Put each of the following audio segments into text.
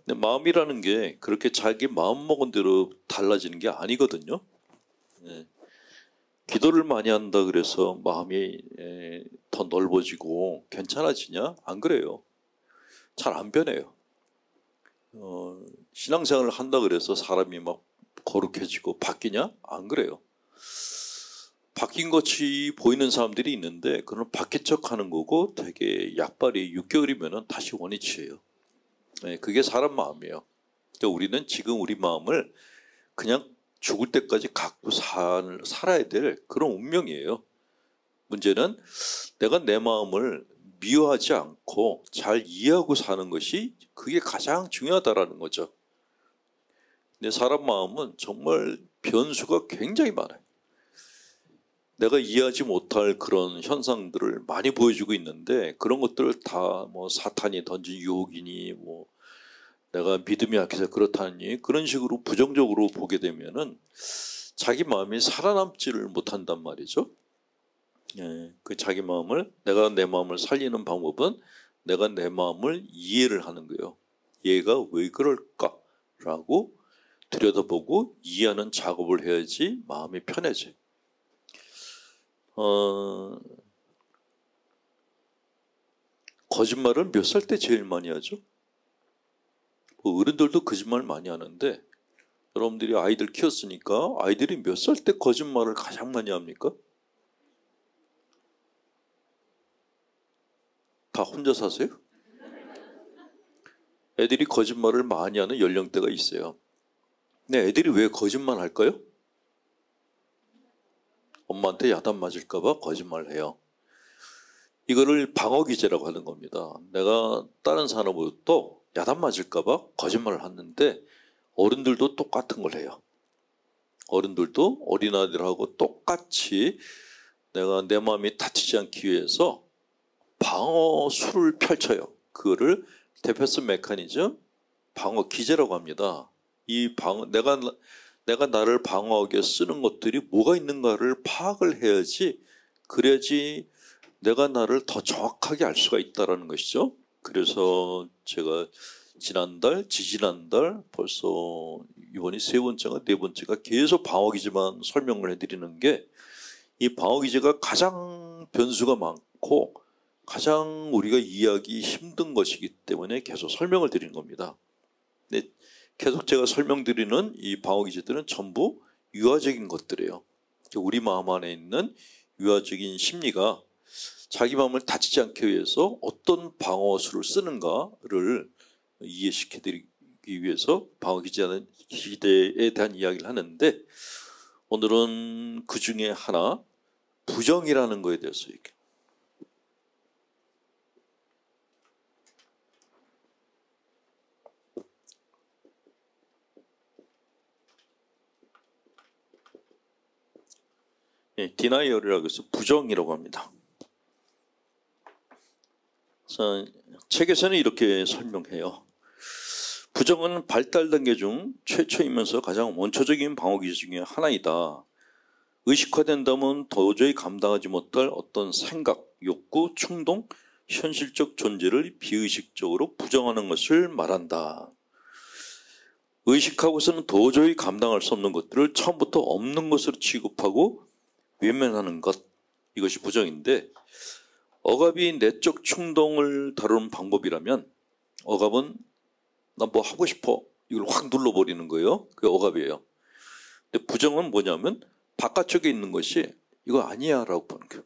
근데 마음이라는 게 그렇게 자기 마음 먹은 대로 달라지는 게 아니거든요. 예. 기도를 많이 한다 그래서 마음이 더 넓어지고 괜찮아지냐? 안 그래요. 잘 안 변해요. 신앙생활을 한다 그래서 사람이 막 거룩해지고 바뀌냐? 안 그래요. 바뀐 것이 보이는 사람들이 있는데 그건 바뀐 척 하는 거고 되게 약발이 6개월이면 다시 원위치예요. 네, 그게 사람 마음이에요. 근데 우리는 지금 우리 마음을 그냥 죽을 때까지 갖고 살아야 될 그런 운명이에요. 문제는 내가 내 마음을 미워하지 않고 잘 이해하고 사는 것이 그게 가장 중요하다라는 거죠. 근데 사람 마음은 정말 변수가 굉장히 많아요. 내가 이해하지 못할 그런 현상들을 많이 보여주고 있는데 그런 것들을 다 뭐 사탄이 던진 유혹이니 뭐 내가 믿음이 약해서 그렇다니 그런 식으로 부정적으로 보게 되면은 자기 마음이 살아남지를 못한단 말이죠. 예, 그 자기 마음을 내가 내 마음을 살리는 방법은 내가 내 마음을 이해를 하는 거예요. 얘가 왜 그럴까라고 들여다보고 이해하는 작업을 해야지 마음이 편해져요. 거짓말을 몇 살 때 제일 많이 하죠? 뭐 어른들도 거짓말 많이 하는데 여러분들이 아이들 키웠으니까 아이들이 몇 살 때 거짓말을 가장 많이 합니까? 다 혼자 사세요? 애들이 거짓말을 많이 하는 연령대가 있어요. 근데 애들이 왜 거짓말 할까요? 엄마한테 야단 맞을까봐 거짓말을 해요. 이거를 방어기제라고 하는 겁니다. 내가 다른 사람으로부터 야단 맞을까봐 거짓말을 하는데 어른들도 똑같은 걸 해요. 어른들도 어린아이들하고 똑같이 내가 내 마음이 다치지 않기 위해서 방어술을 펼쳐요. 그거를 디펜스 메커니즘 방어 기제라고 합니다. 내가 나를 방어하게 쓰는 것들이 뭐가 있는가를 파악을 해야지 그래야지 내가 나를 더 정확하게 알 수가 있다는 것이죠. 그래서 제가 지난달, 지지난달 벌써 이번이 세 번째가 네 번째가 계속 방어기제만 설명을 해드리는 게 이 방어기제가 가장 변수가 많고 가장 우리가 이해하기 힘든 것이기 때문에 계속 설명을 드리는 겁니다. 근데 계속 제가 설명드리는 이 방어기제들은 전부 유아적인 것들이에요. 우리 마음 안에 있는 유아적인 심리가 자기 마음을 다치지 않기 위해서 어떤 방어술을 쓰는가를 이해시켜드리기 위해서 방어기제에 대한 이야기를 하는데 오늘은 그 중에 하나 부정이라는 거에 대해서 얘기해요. 디나이얼이라고 해서 부정이라고 합니다. 자, 책에서는 이렇게 설명해요. 부정은 발달 단계 중 최초이면서 가장 원초적인 방어기제 중에 하나이다. 의식화된다면 도저히 감당하지 못할 어떤 생각, 욕구, 충동, 현실적 존재를 비의식적으로 부정하는 것을 말한다. 의식하고서는 도저히 감당할 수 없는 것들을 처음부터 없는 것으로 취급하고 외면하는 것, 이것이 부정인데 억압이 내적 충동을 다루는 방법이라면 억압은 나 뭐 하고 싶어 이걸 확 눌러버리는 거예요. 그게 억압이에요. 근데 부정은 뭐냐면 바깥쪽에 있는 것이 이거 아니야 라고 보는 거예요.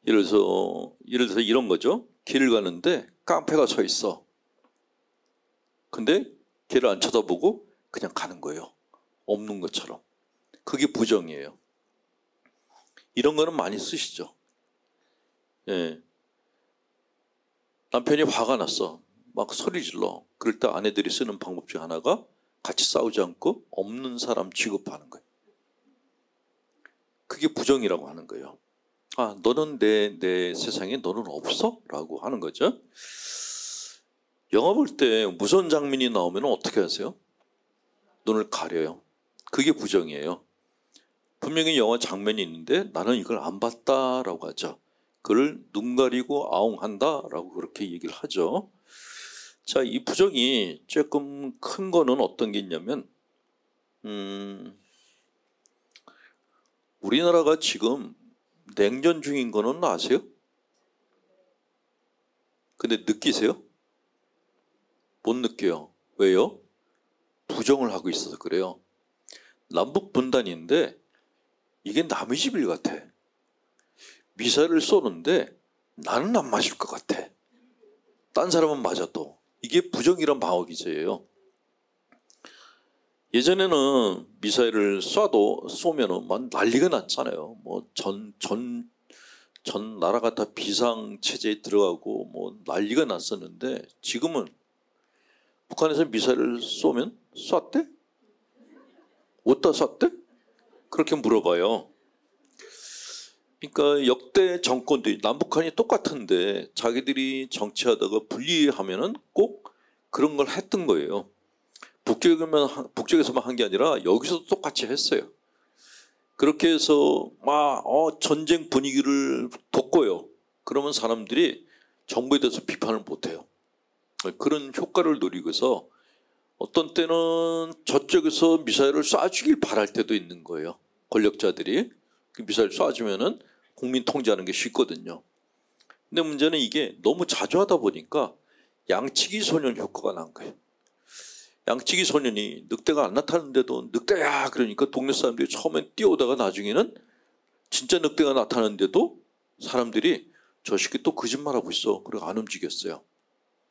예를 들어서 이런 거죠. 길을 가는데 깡패가 서 있어. 근데 걔를 안 쳐다보고 그냥 가는 거예요. 없는 것처럼. 그게 부정이에요. 이런 거는 많이 쓰시죠. 예. 남편이 화가 났어. 막 소리 질러. 그럴 때 아내들이 쓰는 방법 중 하나가 같이 싸우지 않고 없는 사람 취급하는 거예요. 그게 부정이라고 하는 거예요. 아, 너는 내 세상에 너는 없어? 라고 하는 거죠. 영화 볼 때 무서운 장면이 나오면 어떻게 하세요? 눈을 가려요. 그게 부정이에요. 분명히 영화 장면이 있는데 나는 이걸 안 봤다라고 하죠. 그걸 눈 가리고 아웅한다라고 그렇게 얘기를 하죠. 자, 이 부정이 조금 큰 거는 어떤 게 있냐면 우리나라가 지금 냉전 중인 거는 아세요? 근데 느끼세요? 못 느껴요. 왜요? 부정을 하고 있어서 그래요. 남북 분단인데 이게 남의 집일 같아. 미사일을 쏘는데 나는 안 맞을 것 같아. 딴 사람은 맞아도. 이게 부정이란 방어 기제예요. 예전에는 미사일을 쏘면은 막 난리가 났잖아요. 뭐 전 나라가 다 비상 체제에 들어가고 뭐 난리가 났었는데 지금은 북한에서 미사일을 쏘면 쐈대? 어디다 쐈대? 그렇게 물어봐요. 그러니까 역대 정권들이 남북한이 똑같은데 자기들이 정치하다가 분리하면은 꼭 그런 걸 했던 거예요. 북쪽에서만 한 게 아니라 여기서도 똑같이 했어요. 그렇게 해서 막 전쟁 분위기를 돋궈요. 그러면 사람들이 정부에 대해서 비판을 못해요. 그런 효과를 노리고서 어떤 때는 저쪽에서 미사일을 쏴주길 바랄 때도 있는 거예요. 권력자들이 그 미사일 쏴주면은 국민 통제하는 게 쉽거든요. 근데 문제는 이게 너무 자주 하다 보니까 양치기 소년 효과가 난 거예요. 양치기 소년이 늑대가 안 나타나는데도 늑대야 그러니까 동네 사람들이 처음엔 뛰어오다가 나중에는 진짜 늑대가 나타나는데도 사람들이 저 새끼 또 거짓말하고 있어. 그리고 안 움직였어요.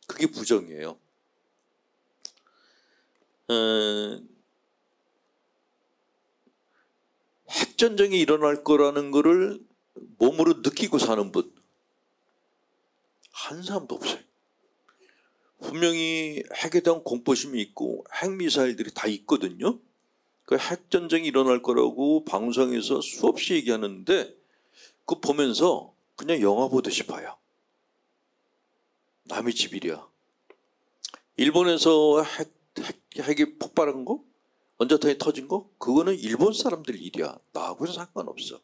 그게 부정이에요. 핵전쟁이 일어날 거라는 거를 몸으로 느끼고 사는 분 한 사람도 없어요. 분명히 핵에 대한 공포심이 있고 핵미사일들이 다 있거든요. 그 핵전쟁이 일어날 거라고 방송에서 수없이 얘기하는데 그거 보면서 그냥 영화 보듯이 봐요. 남의 집이랴. 일본에서 핵이 폭발한 거? 원자탄이 터진 거? 그거는 일본 사람들 일이야. 나하고는 상관없어.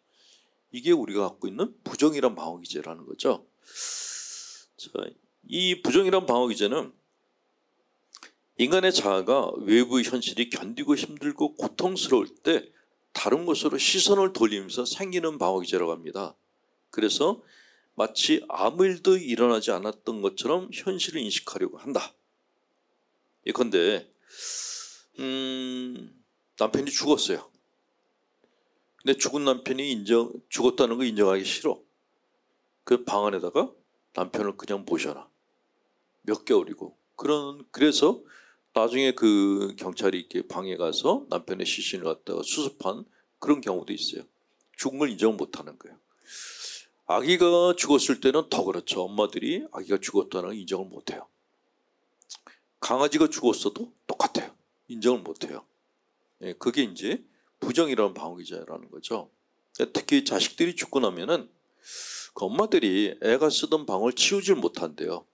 이게 우리가 갖고 있는 부정이란 방어기제라는 거죠. 자, 이 부정이란 방어기제는 인간의 자아가 외부의 현실이 견디고 힘들고 고통스러울 때 다른 곳으로 시선을 돌리면서 생기는 방어기제라고 합니다. 그래서 마치 아무 일도 일어나지 않았던 것처럼 현실을 인식하려고 한다. 예컨대 남편이 죽었어요. 근데 죽은 남편이 죽었다는 거 인정하기 싫어. 그 방 안에다가 남편을 그냥 모셔놔. 몇 개월이고. 그래서 나중에 그 경찰이 이렇게 방에 가서 남편의 시신을 갖다가 수습한 그런 경우도 있어요. 죽은 걸 인정 못하는 거예요. 아기가 죽었을 때는 더 그렇죠. 엄마들이 아기가 죽었다는 걸 인정을 못해요. 강아지가 죽었어도 똑같아요. 인정을 못해요. 그게 이제 부정이라는 방어기제라는 거죠. 특히 자식들이 죽고 나면은 그 엄마들이 애가 쓰던 방을 치우질 못한대요.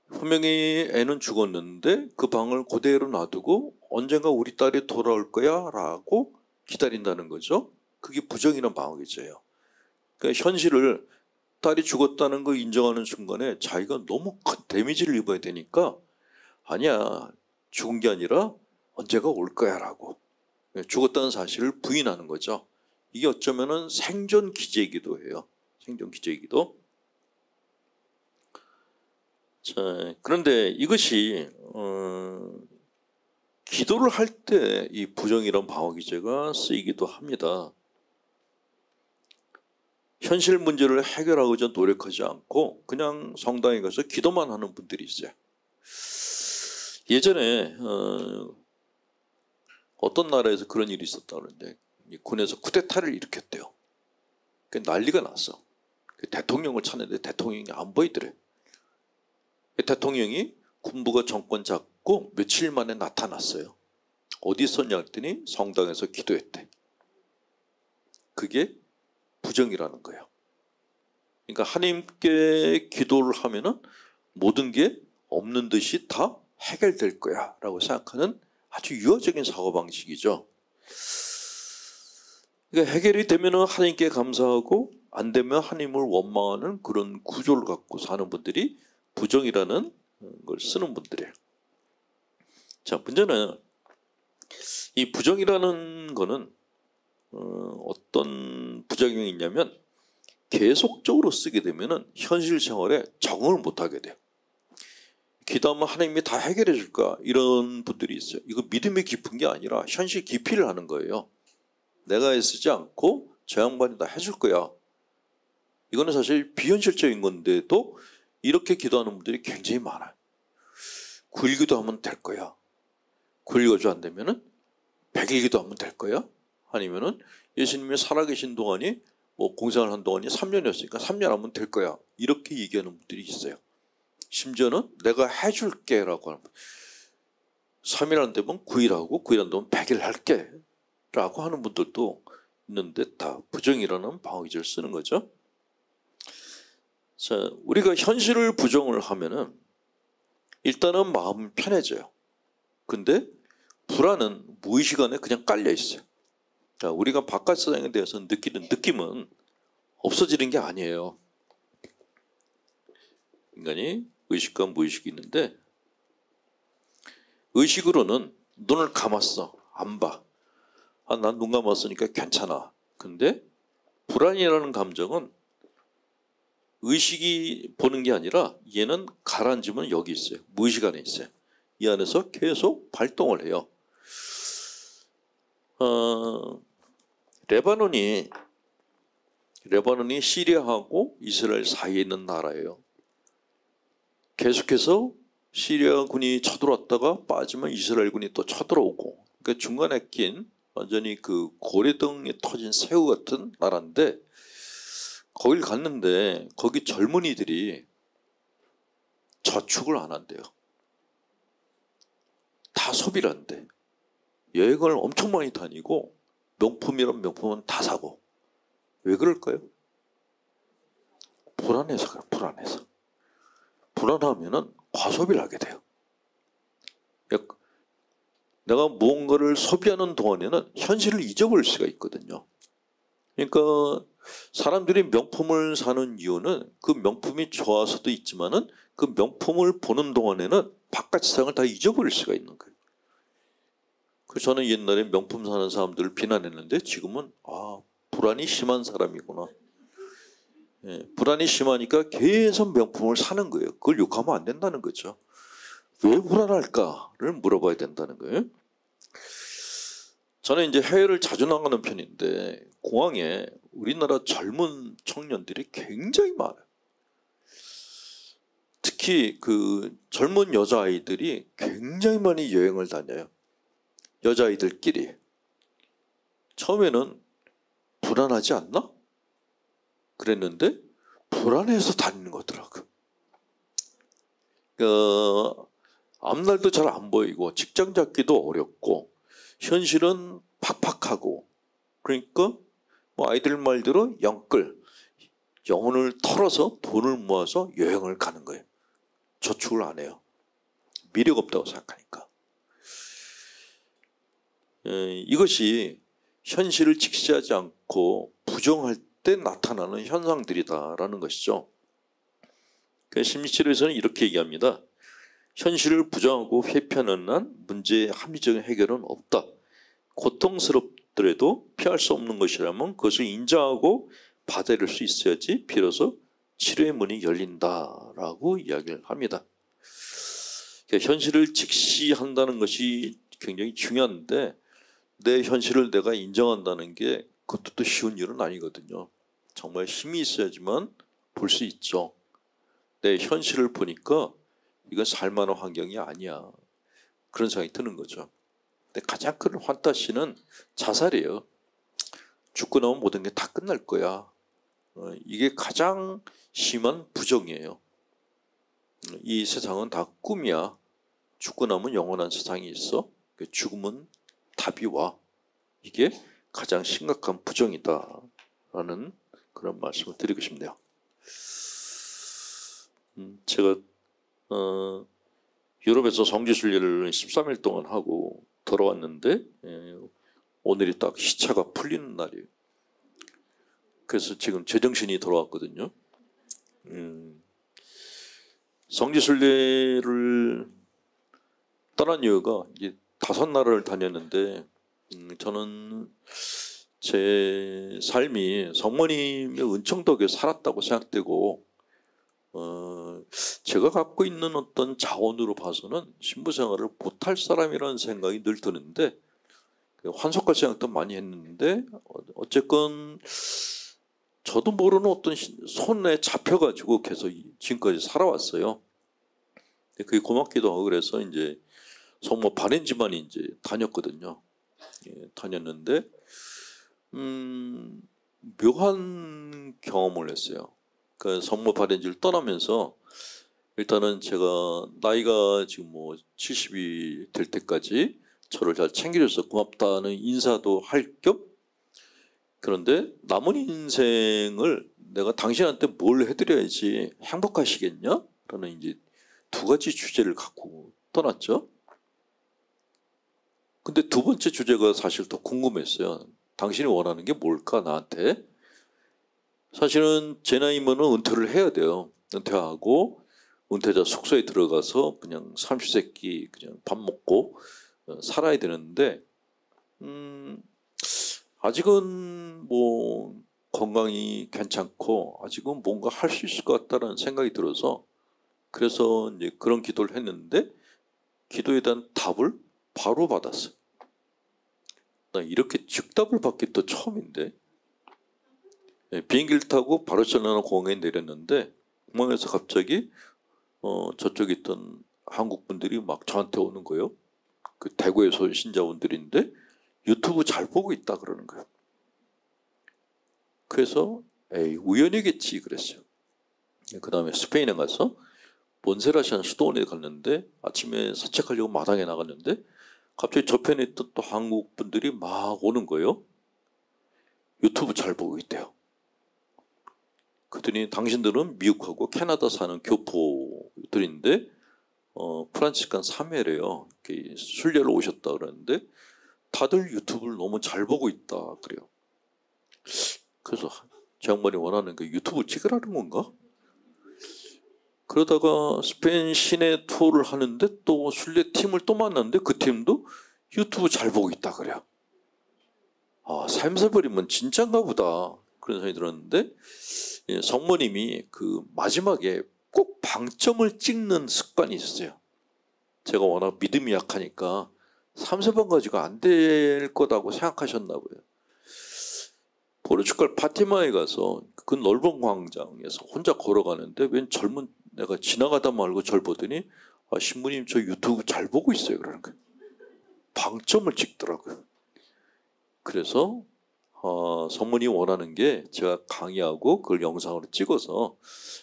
분명히 애는 죽었는데 그 방을 그대로 놔두고 언젠가 우리 딸이 돌아올 거야 라고 기다린다는 거죠. 그게 부정이라는 방어기제예요. 그러니까 현실을 딸이 죽었다는 거 인정하는 순간에 자기가 너무 큰 데미지를 입어야 되니까 아니야 죽은 게 아니라 언제가 올 거야 라고 죽었다는 사실을 부인하는 거죠. 이게 어쩌면은 생존 기제이기도 해요. 생존 기제이기도. 자, 그런데 이것이 기도를 할 때 이 부정이란 방어 기제가 쓰이기도 합니다. 현실 문제를 해결하고자 노력하지 않고 그냥 성당에 가서 기도만 하는 분들이 있어요. 예전에 어떤 나라에서 그런 일이 있었다 그러는데 군에서 쿠데타를 일으켰대요. 난리가 났어. 대통령을 찾는데 대통령이 안 보이더래. 대통령이 군부가 정권 잡고 며칠 만에 나타났어요. 어디 있었냐 했더니 성당에서 기도했대. 그게 부정이라는 거예요. 그러니까 하나님께 기도를 하면은 모든 게 없는 듯이 다 해결될 거야 라고 생각하는 아주 유화적인 사고방식이죠. 그러니까 해결이 되면은 하나님께 감사하고 안 되면 하나님을 원망하는 그런 구조를 갖고 사는 분들이 부정이라는 걸 쓰는 분들이에요. 자, 문제는 이 부정이라는 거는 어떤 부작용이 있냐면 계속적으로 쓰게 되면은 현실 생활에 적응을 못하게 돼요. 기도하면 하나님이 다 해결해 줄까 이런 분들이 있어요. 이거 믿음이 깊은 게 아니라 현실 기피를 하는 거예요. 내가 애쓰지 않고 저 양반이 다 해줄 거야. 이거는 사실 비현실적인 건데도 이렇게 기도하는 분들이 굉장히 많아요. 9일 기도하면 될 거야. 9일 거주 안 되면은 100일 기도하면 될 거야. 아니면은 예수님이 살아계신 동안이 뭐 공생을 한 동안이 3년이었으니까 3년 하면 될 거야. 이렇게 얘기하는 분들이 있어요. 심지어는 내가 해줄게 라고 하는 3일 안 되면 9일 하고 9일 안 되면 100일 할게 라고 하는 분들도 있는데 다 부정이라는 방어기제를 쓰는 거죠. 자, 우리가 현실을 부정을 하면은 일단은 마음은 편해져요. 근데 불안은 무의식 안에 그냥 깔려 있어요. 자, 우리가 바깥 세상에 대해서 느끼는 느낌은 없어지는 게 아니에요. 인간이 의식과 무의식이 있는데 의식으로는 눈을 감았어. 안 봐. 아, 난 눈 감았으니까 괜찮아. 근데 불안이라는 감정은 의식이 보는 게 아니라 얘는 가라앉으면 여기 있어요. 무의식 안에 있어요. 이 안에서 계속 발동을 해요. 레바논이 시리아하고 이스라엘 사이에 있는 나라예요. 계속해서 시리아 군이 쳐들어왔다가 빠지면 이스라엘 군이 또 쳐들어오고, 그러니까 중간에 낀 완전히 그 고래등에 터진 새우 같은 나라인데, 거길 갔는데 거기 젊은이들이 저축을 안 한대요. 다 소비를 한대. 여행을 엄청 많이 다니고 명품이란 명품은 다 사고. 왜 그럴까요? 불안해서 그래요. 불안해서. 불안하면은 과소비를 하게 돼요. 내가 무언가를 소비하는 동안에는 현실을 잊어버릴 수가 있거든요. 그러니까 사람들이 명품을 사는 이유는 그 명품이 좋아서도 있지만은 그 명품을 보는 동안에는 바깥 세상을 다 잊어버릴 수가 있는 거예요. 그래서 저는 옛날에 명품 사는 사람들을 비난했는데 지금은 불안이 심한 사람이구나. 예, 불안이 심하니까 계속 명품을 사는 거예요. 그걸 욕하면 안 된다는 거죠. 왜 불안할까를 물어봐야 된다는 거예요. 저는 이제 해외를 자주 나가는 편인데 공항에 우리나라 젊은 청년들이 굉장히 많아요. 특히 그 젊은 여자아이들이 굉장히 많이 여행을 다녀요. 여자아이들끼리. 처음에는 불안하지 않나? 그랬는데 불안해서 다니는 거더라고요. 앞날도 잘 안 보이고 직장 잡기도 어렵고 현실은 팍팍하고, 그러니까 뭐 아이들 말대로 영혼을 털어서 돈을 모아서 여행을 가는 거예요. 저축을 안 해요. 미력 없다고 생각하니까. 이것이 현실을 직시하지 않고 부정할 때 나타나는 현상들이다라는 것이죠. 심리치료에서는 이렇게 얘기합니다. 현실을 부정하고 회피하는 한 문제의 합리적인 해결은 없다. 고통스럽더라도 피할 수 없는 것이라면 그것을 인정하고 받아들일 수 있어야지 비로소 치료의 문이 열린다라고 이야기를 합니다. 현실을 직시한다는 것이 굉장히 중요한데 내 현실을 내가 인정한다는 게 그것도 또 쉬운 일은 아니거든요. 정말 힘이 있어야지만 볼 수 있죠. 내 현실을 보니까 이건 살만한 환경이 아니야. 그런 생각이 드는 거죠. 근데 가장 큰 환타시는 자살이에요. 죽고 나면 모든 게 다 끝날 거야. 이게 가장 심한 부정이에요. 이 세상은 다 꿈이야. 죽고 나면 영원한 세상이 있어. 죽음은 답이 와. 이게 가장 심각한 부정이다라는 그런 말씀을 드리고 싶네요. 제가 유럽에서 성지순례를 13일 동안 하고 돌아왔는데 오늘이 딱 시차가 풀리는 날이에요. 그래서 지금 제정신이 돌아왔거든요. 성지순례를 떠난 이유가 이제 5나라를 다녔는데 저는 제 삶이 성모님의 은총 덕에 살았다고 생각되고 제가 갖고 있는 어떤 자원으로 봐서는 신부 생활을 못할 사람이라는 생각이 늘 드는데 환속할 생각도 많이 했는데 어쨌건 저도 모르는 어떤 손에 잡혀가지고 계속 지금까지 살아왔어요. 그게 고맙기도 하고 그래서 이제 성모 발렌지만 이제 다녔거든요. 다녔는데 묘한 경험을 했어요. 그 성모 발렌지를 떠나면서 일단은 제가 나이가 지금 뭐 70이 될 때까지 저를 잘 챙겨줘서 고맙다는 인사도 할 겸 그런데 남은 인생을 내가 당신한테 뭘 해드려야지 행복하시겠냐? 라는 이제 2가지 주제를 갖고 떠났죠. 근데 2번째 주제가 사실 더 궁금했어요. 당신이 원하는 게 뭘까 나한테? 사실은 제 나이면은 은퇴를 해야 돼요. 은퇴하고 은퇴자 숙소에 들어가서 그냥 삼시세끼 그냥 밥 먹고 살아야 되는데 아직은 뭐 건강이 괜찮고 아직은 뭔가 할 수 있을 것 같다는 생각이 들어서 그래서 이제 그런 기도를 했는데 기도에 대한 답을 바로 받았어요. 나 이렇게 즉답을 받기 또 처음인데 비행기를 타고 바르셀로나 공항에 내렸는데 공항에서 갑자기 저쪽에 있던 한국 분들이 막 저한테 오는 거예요. 그 대구에서 온 신자분들인데 유튜브 잘 보고 있다 그러는 거예요. 그래서 에이 우연이겠지 그랬어요. 그 다음에 스페인에 가서 몬세라시안 수도원에 갔는데 아침에 산책하려고 마당에 나갔는데 갑자기 저편에 있던 또 한국 분들이 막 오는 거예요. 유튜브 잘 보고 있대요. 그랬더니 당신들은 미국하고 캐나다 사는 교포들인데 프란치스칸 사매래요. 순례를 오셨다 그러는데 다들 유튜브를 너무 잘 보고 있다 그래요. 그래서 제 양반이 원하는 게 유튜브 찍으라는 건가? 그러다가 스페인 시내 투어를 하는데 또 순례팀을 또 만났는데 그 팀도 유튜브 잘 보고 있다 그래요. 아, 삶새 버리면 진짠가 보다 그런 생각이 들었는데 성모님이 그 마지막에 꼭 방점을 찍는 습관이 있었어요. 제가 워낙 믿음이 약하니까 3-4번 가지고 안 될 거다고 생각하셨나 봐요. 포르투갈 파티마에 가서 그 넓은 광장에서 혼자 걸어가는데 웬 젊은 내가 지나가다 말고 절 보더니 신부님 저 유튜브 잘 보고 있어요 그러는 거예요. 방점을 찍더라고요. 그래서 성문이 원하는 게 제가 강의하고 그걸 영상으로 찍어서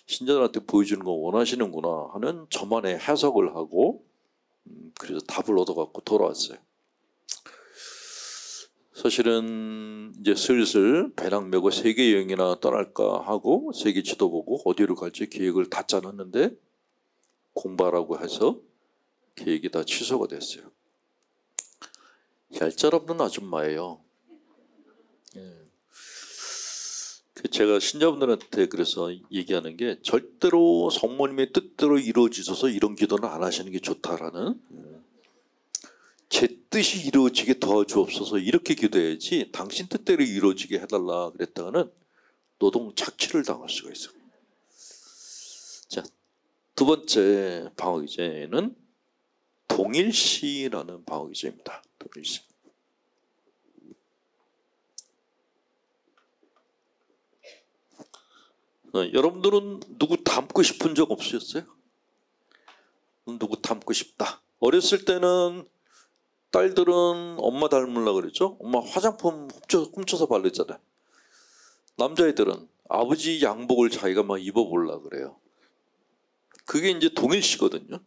신자들한테 보여주는 거 원하시는구나 하는 저만의 해석을 하고 그래서 답을 얻어갖고 돌아왔어요. 사실은 이제 슬슬 배낭 메고 세계 여행이나 떠날까 하고 세계 지도 보고 어디로 갈지 계획을 다 짜놨는데 공부하라고 해서 계획이 다 취소가 됐어요. 얄짤없는 아줌마예요. 제가 신자분들한테 그래서 얘기하는 게 절대로 성모님의 뜻대로 이루어지셔서 이런 기도는 안 하시는 게 좋다라는 제 뜻이 이루어지게 도와주옵소서 이렇게 기도해야지 당신 뜻대로 이루어지게 해달라 그랬다가는 노동 착취를 당할 수가 있어요. 자, 2번째 방어기제는 동일시라는 방어기제입니다. 동일시. 여러분들은 누구 닮고 싶은 적 없으셨어요? 누구 닮고 싶다. 어렸을 때는 딸들은 엄마 닮으려고 그랬죠. 엄마 화장품 훔쳐서 바르잖아요. 남자애들은 아버지 양복을 자기가 막 입어보려고 그래요. 그게 이제 동일시거든요.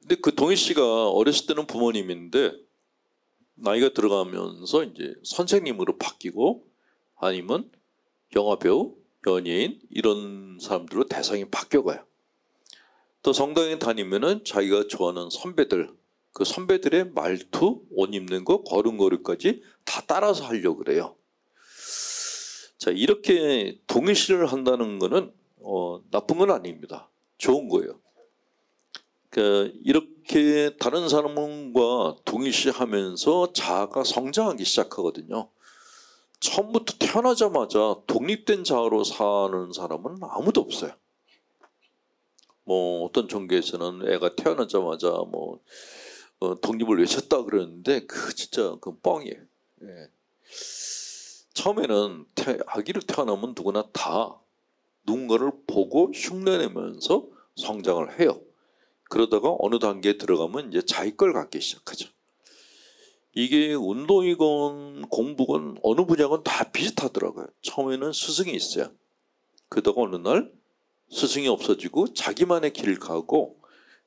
근데 그 동일시가 어렸을 때는 부모님인데 나이가 들어가면서 이제 선생님으로 바뀌고 아니면 영화배우, 연예인 이런 사람들로 대상이 바뀌어가요. 또 성당에 다니면은 자기가 좋아하는 선배들, 그 선배들의 말투, 옷 입는 거, 걸음걸이까지 다 따라서 하려고 그래요. 자, 이렇게 동일시를 한다는 거는 나쁜 건 아닙니다. 좋은 거예요. 그러니까 이렇게 다른 사람과 동일시하면서 자아가 성장하기 시작하거든요. 처음부터 태어나자마자 독립된 자아로 사는 사람은 아무도 없어요. 뭐 어떤 종교에서는 애가 태어나자마자 뭐 독립을 외쳤다 그러는데 그 진짜 그 뻥이에요. 예. 처음에는 아기로 태어나면 누구나 다 누군가를 보고 흉내내면서 성장을 해요. 그러다가 어느 단계에 들어가면 이제 자기 걸 갖기 시작하죠. 이게 운동이건 공부건 어느 분야건 다 비슷하더라고요. 처음에는 스승이 있어요. 그러다가 어느 날 스승이 없어지고 자기만의 길을 가고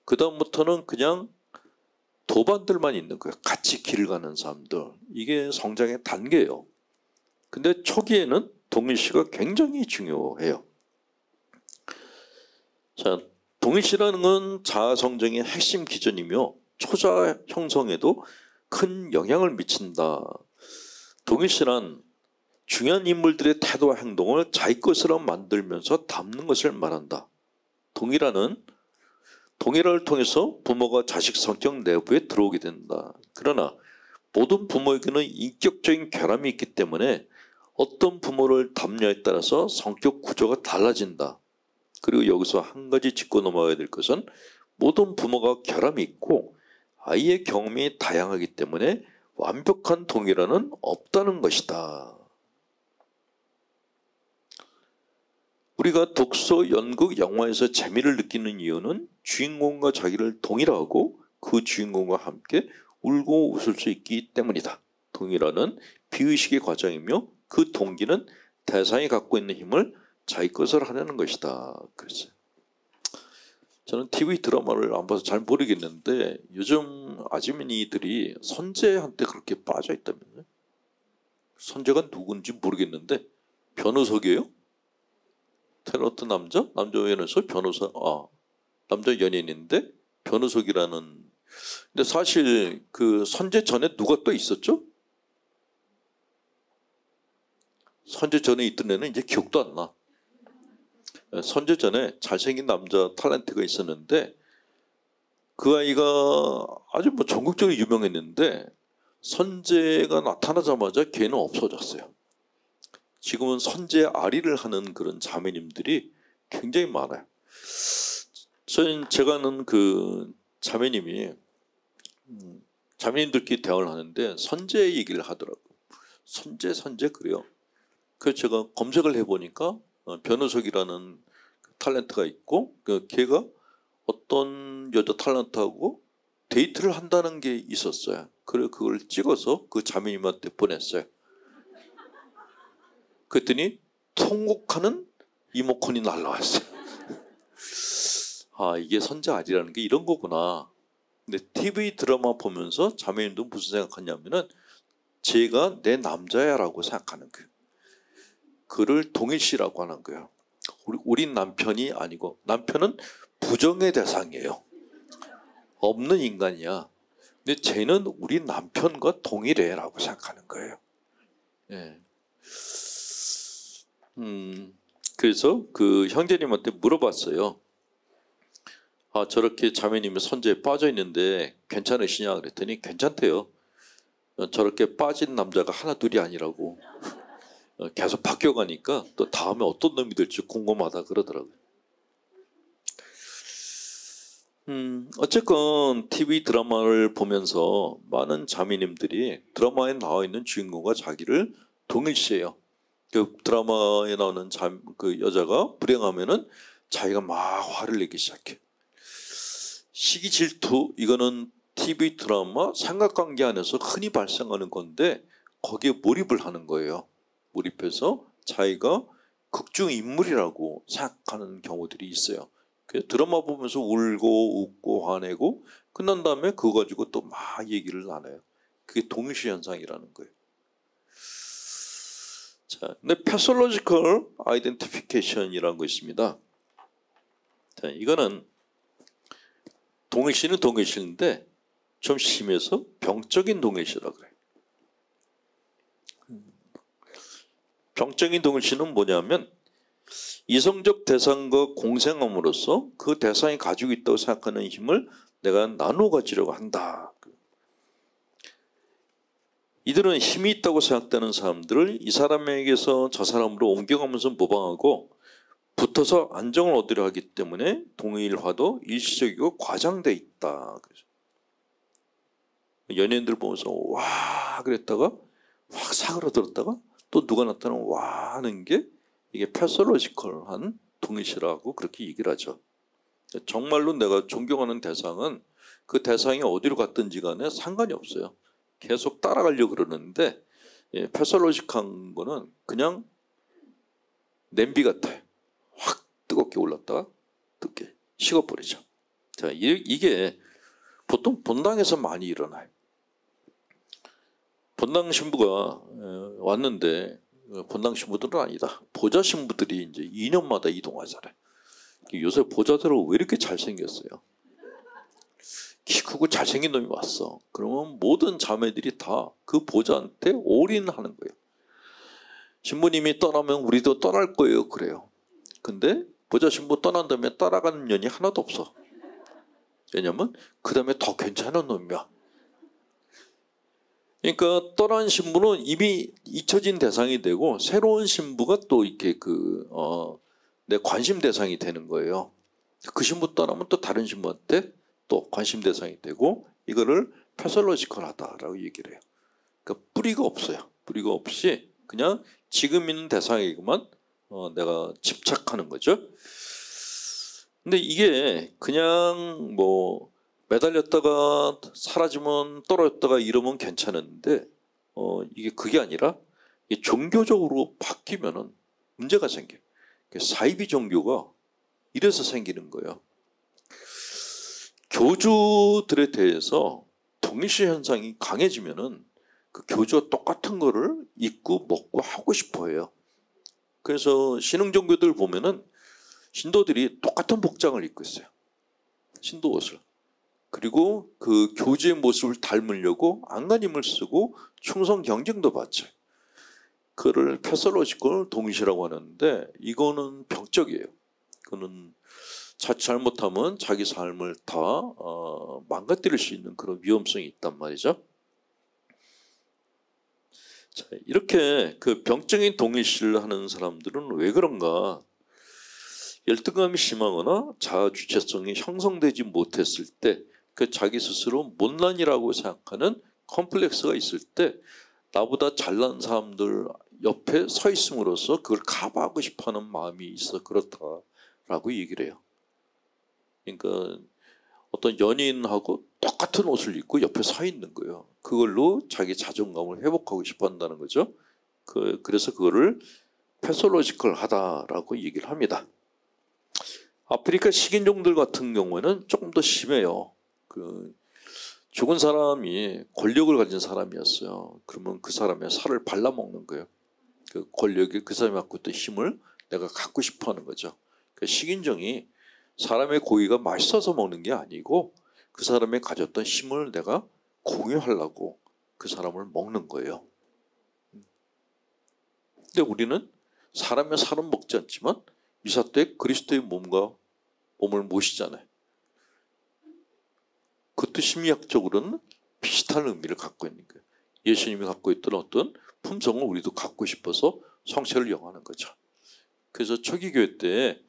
그 다음부터는 그냥 도반들만 있는 거예요. 같이 길을 가는 사람들. 이게 성장의 단계예요. 근데 초기에는 동일시가 굉장히 중요해요. 자, 동일시라는 건 자아 성장의 핵심 기전이며 초자 형성에도 큰 영향을 미친다. 동일시란 중요한 인물들의 태도와 행동을 자기 것으로 만들면서 담는 것을 말한다. 동일화를 통해서 부모가 자식 성격 내부에 들어오게 된다. 그러나 모든 부모에게는 인격적인 결함이 있기 때문에 어떤 부모를 담냐에 따라서 성격 구조가 달라진다. 그리고 여기서 한 가지 짚고 넘어가야 될 것은 모든 부모가 결함이 있고 아이의 경험이 다양하기 때문에 완벽한 동일화는 없다는 것이다. 우리가 독서, 연극, 영화에서 재미를 느끼는 이유는 주인공과 자기를 동일화하고 그 주인공과 함께 울고 웃을 수 있기 때문이다. 동일화는 비의식의 과정이며 그 동기는 대상이 갖고 있는 힘을 자기 것을 하려는 것이다. 그랬어요. 저는 TV 드라마를 안 봐서 잘 모르겠는데 요즘 아주머니들이 선재한테 그렇게 빠져 있다면요. 선재가 누군지 모르겠는데 변호석이에요? 테너트 남자 연애에서 변호사, 남자 연예인인데 변호석이라는. 근데 사실 그 선재 전에 누가 또 있었죠? 선재 전에 있던 애는 이제 기억도 안 나. 선재 전에 잘생긴 남자 탤런트가 있었는데 그 아이가 아주 뭐 전국적으로 유명했는데 선재가 나타나자마자 걔는 없어졌어요. 지금은 선재 아리를 하는 그런 자매님들이 굉장히 많아요. 제가 아는 그 자매님이 자매님들끼리 대화를 하는데 선재 얘기를 하더라고요. 선재 그래요. 그래서 제가 검색을 해보니까 변호석이라는 탤런트가 있고 걔가 어떤 여자 탤런트하고 데이트를 한다는 게 있었어요. 그래 그걸 찍어서 그 자매님한테 보냈어요. 그랬더니 통곡하는 이모컨이 날라왔어요. 아, 이게 선재 아리라는 게 이런 거구나. 근데 TV 드라마 보면서 자매님도 무슨 생각하냐면은 제가 내 남자야라고 생각하는 거예요. 그를 동일시라고 하는 거예요. 우린 남편이 아니고 남편은 부정의 대상이에요. 없는 인간이야. 근데 쟤는 우리 남편과 동일해라고 생각하는 거예요. 예. 그래서 그 형제님한테 물어봤어요. 아, 저렇게 자매님이 선재에 빠져 있는데 괜찮으시냐 그랬더니 괜찮대요. 저렇게 빠진 남자가 하나 둘이 아니라고. 계속 바뀌어가니까 또 다음에 어떤 놈이 될지 궁금하다 그러더라고요. 어쨌건 TV 드라마를 보면서 많은 자매님들이 드라마에 나와 있는 주인공과 자기를 동일시해요. 그 드라마에 나오는 그 여자가 불행하면은 자기가 막 화를 내기 시작해. 시기 질투, 이거는 TV 드라마 삼각관계 안에서 흔히 발생하는 건데 거기에 몰입을 하는 거예요. 몰입해서 자기가 극중 인물이라고 생각하는 경우들이 있어요. 그래서 드라마 보면서 울고 웃고 화내고 끝난 다음에 그거 가지고 또 막 얘기를 나눠요. 그게 동일시 현상이라는 거예요. 자, 근데 패솔로지컬 아이덴티피케이션이라는 거 있습니다. 자, 이거는 동일시는 동일시인데 좀 심해서 병적인 동일시라고 그래요. 병적인 동일시는 뭐냐면 이성적 대상과 공생함으로써 그 대상이 가지고 있다고 생각하는 힘을 내가 나누어 가지려고 한다. 이들은 힘이 있다고 생각되는 사람들을 이 사람에게서 저 사람으로 옮겨가면서 모방하고 붙어서 안정을 얻으려 하기 때문에 동일화도 일시적이고 과장돼 있다. 연예인들 보면서 와 그랬다가 확 사그러들었다가 또 누가 나타나면 와 하는 게 이게 패설로지컬한 동일시라고 그렇게 얘기를 하죠. 정말로 내가 존경하는 대상은 그 대상이 어디로 갔든지 간에 상관이 없어요. 계속 따라가려고 그러는데 패설로지컬한 거는 그냥 냄비 같아요. 확 뜨겁게 올랐다가 뜨겁게 식어버리죠. 자, 이게 보통 본당에서 많이 일어나요. 본당 신부가 왔는데 본당 신부들은 아니다. 보좌 신부들이 이제 2년마다 이동하잖아요. 요새 보좌들은 왜 이렇게 잘생겼어요? 키 크고 잘생긴 놈이 왔어. 그러면 모든 자매들이 다 그 보좌한테 올인하는 거예요. 신부님이 떠나면 우리도 떠날 거예요. 그래요. 근데 보좌 신부 떠난 다음에 따라가는 년이 하나도 없어. 왜냐면 그 다음에 더 괜찮은 놈이야. 그러니까 떠난 신부는 이미 잊혀진 대상이 되고 새로운 신부가 또 이렇게 내 관심 대상이 되는 거예요. 그 신부 떠나면 또 다른 신부한테 또 관심 대상이 되고 이거를 패설로지컬하다라고 얘기를 해요. 그러니까 뿌리가 없어요. 뿌리가 없이 그냥 지금 있는 대상에게만 내가 집착하는 거죠. 근데 이게 그냥 뭐 매달렸다가 사라지면 떨어졌다가 이러면 괜찮은데 이게 그게 아니라 이게 종교적으로 바뀌면은 문제가 생겨요. 사이비 종교가 이래서 생기는 거예요. 교주들에 대해서 동일시 현상이 강해지면은 그 교주와 똑같은 거를 입고 먹고 하고 싶어해요. 그래서 신흥 종교들 보면은 신도들이 똑같은 복장을 입고 있어요. 신도 옷을. 그리고 그 교주의 모습을 닮으려고 안간힘을 쓰고 충성 경쟁도 받죠. 그를 패설로지컬 동일시라고 하는데 이거는 병적이에요. 그거는 잘못하면 자기 삶을 다 망가뜨릴 수 있는 그런 위험성이 있단 말이죠. 자, 이렇게 그 병적인 동일시를 하는 사람들은 왜 그런가? 열등감이 심하거나 자아주체성이 형성되지 못했을 때 그 자기 스스로 못난이라고 생각하는 컴플렉스가 있을 때 나보다 잘난 사람들 옆에 서 있음으로써 그걸 커버하고 싶어하는 마음이 있어 그렇다라고 얘기를 해요. 그러니까 어떤 연인하고 똑같은 옷을 입고 옆에 서 있는 거예요. 그걸로 자기 자존감을 회복하고 싶어 한다는 거죠. 그래서 그거를 패솔로지컬하다라고 얘기를 합니다. 아프리카 식인종들 같은 경우에는 조금 더 심해요. 죽은 사람이 권력을 가진 사람이었어요. 그러면 그 사람의 살을 발라먹는 거예요. 그 권력이 그 사람이 갖고 있던 힘을 내가 갖고 싶어 하는 거죠. 식인종이 사람의 고기가 맛있어서 먹는 게 아니고 그 사람이 가졌던 힘을 내가 공유하려고 그 사람을 먹는 거예요. 근데 우리는 사람의 살은 먹지 않지만 미사 때 그리스도의 몸을 모시잖아요. 그것도 심리학적으로는 비슷한 의미를 갖고 있는 거예요. 예수님이 갖고 있던 어떤 품성을 우리도 갖고 싶어서 성체를 영하는 거죠. 그래서 초기교회 때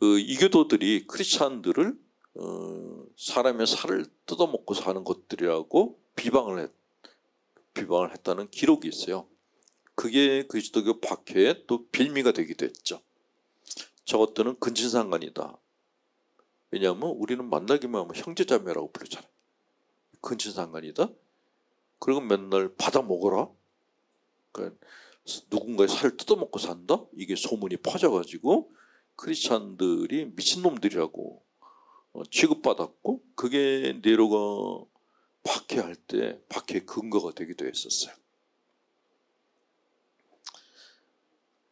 그 이교도들이 크리스찬들을 사람의 살을 뜯어먹고 사는 것들이라고 비방을 했다는 기록이 있어요. 그게 그리스도교 박해의 또 빌미가 되기도 했죠. 저것들은 근친상간이다. 왜냐하면 우리는 만나기만 하면 형제자매라고 부르잖아요. 근친상간이다. 그리고 맨날 받아 먹어라. 그러니까 누군가의 살을 뜯어먹고 산다. 이게 소문이 퍼져가지고 크리스찬들이 미친놈들이라고 취급받았고 그게 네로가 박해할 때 박해의 근거가 되기도 했었어요.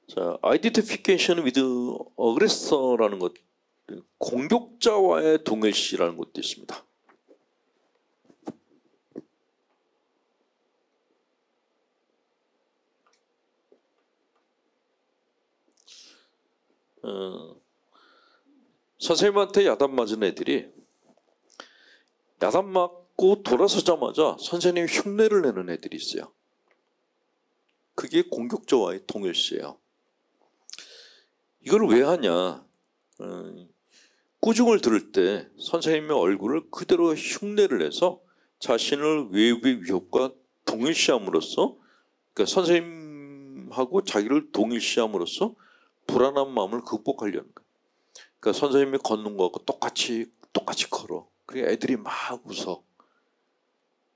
자, identification with aggressor라는 것, 공격자와의 동일시라는 것도 있습니다. 선생님한테 야단 맞은 애들이 야단 맞고 돌아서자마자 선생님 흉내를 내는 애들이 있어요. 그게 공격자와의 동일시예요. 이걸 왜 하냐? 꾸중을 들을 때 선생님의 얼굴을 그대로 흉내를 내서 자신을 외부의 위협과 동일시함으로써, 그러니까 선생님하고 자기를 동일시함으로써 불안한 마음을 극복하려는 거예요. 그러니까 선생님이 걷는 거하고 똑같이 걸어. 그러니까 애들이 막 웃어.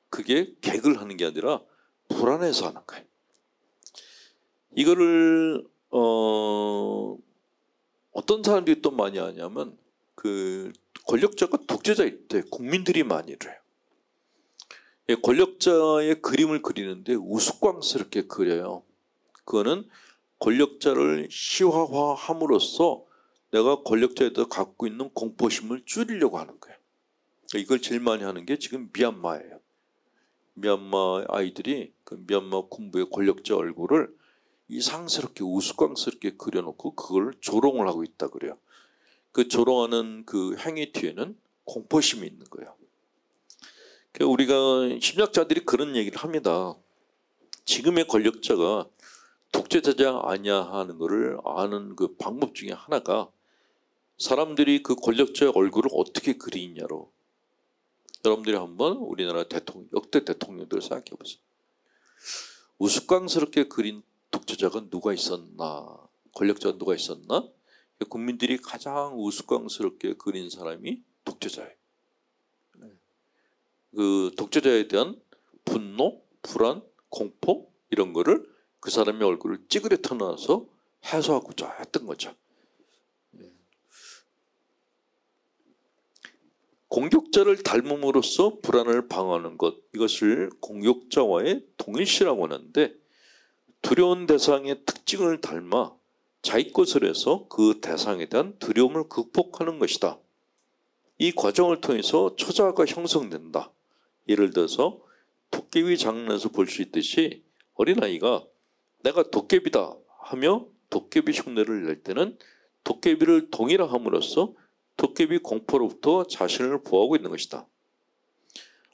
그게 개그를 하는 게 아니라 불안해서 하는 거예요. 이거를 어떤 사람들이 또 많이 하냐면 그 권력자가 독재자일 때 국민들이 많이 이래요. 권력자의 그림을 그리는데 우스꽝스럽게 그려요. 그거는 권력자를 시화화함으로써 내가 권력자에 대해 갖고 있는 공포심을 줄이려고 하는 거예요. 이걸 제일 많이 하는 게 지금 미얀마예요. 미얀마 아이들이 그 미얀마 군부의 권력자 얼굴을 이상스럽게 우스꽝스럽게 그려놓고 그걸 조롱을 하고 있다 그래요. 그 조롱하는 그 행위 뒤에는 공포심이 있는 거예요. 우리가 심리학자들이 그런 얘기를 합니다. 지금의 권력자가 독재자냐 아니냐 하는 것을 아는 그 방법 중에 하나가 사람들이 그 권력자의 얼굴을 어떻게 그리냐로. 여러분들이 한번 우리나라 대통령, 역대 대통령들 생각해 보세요. 우스꽝스럽게 그린 독재자가 누가 있었나? 권력자가 누가 있었나? 국민들이 가장 우스꽝스럽게 그린 사람이 독재자예요. 그 독재자에 대한 분노, 불안, 공포 이런 거를 그 사람의 얼굴을 찌그레터 놔서 해소하고자 했던 거죠. 공격자를 닮음으로써 불안을 방어하는 것, 이것을 공격자와의 동일시라고 하는데 두려운 대상의 특징을 닮아 자기 것을 해서 그 대상에 대한 두려움을 극복하는 것이다. 이 과정을 통해서 처자가 형성된다. 예를 들어서 도깨비 장난에서 볼 수 있듯이 어린아이가 내가 도깨비다 하며 도깨비 흉내를 낼 때는 도깨비를 동일화함으로써 도깨비 공포로부터 자신을 보호하고 있는 것이다.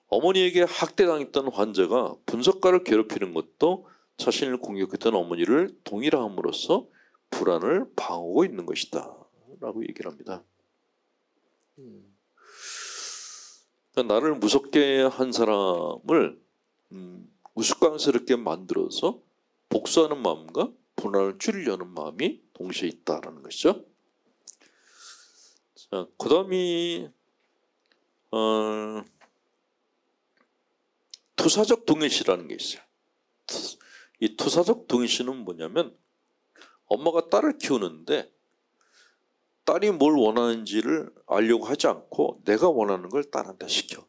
어머니에게 학대당했던 환자가 분석가를 괴롭히는 것도 자신을 공격했던 어머니를 동일화함으로써 불안을 방어하고 있는 것이다 라고 얘기를 합니다. 그러니까 나를 무섭게 한 사람을 우스꽝스럽게 만들어서 복수하는 마음과 불안을 줄이려는 마음이 동시에 있다라는 것이죠. 자, 그 다음이 투사적 동일시라는 게 있어요. 이 투사적 동일시는 뭐냐면 엄마가 딸을 키우는데 딸이 뭘 원하는지를 알려고 하지 않고 내가 원하는 걸 딸한테 시켜.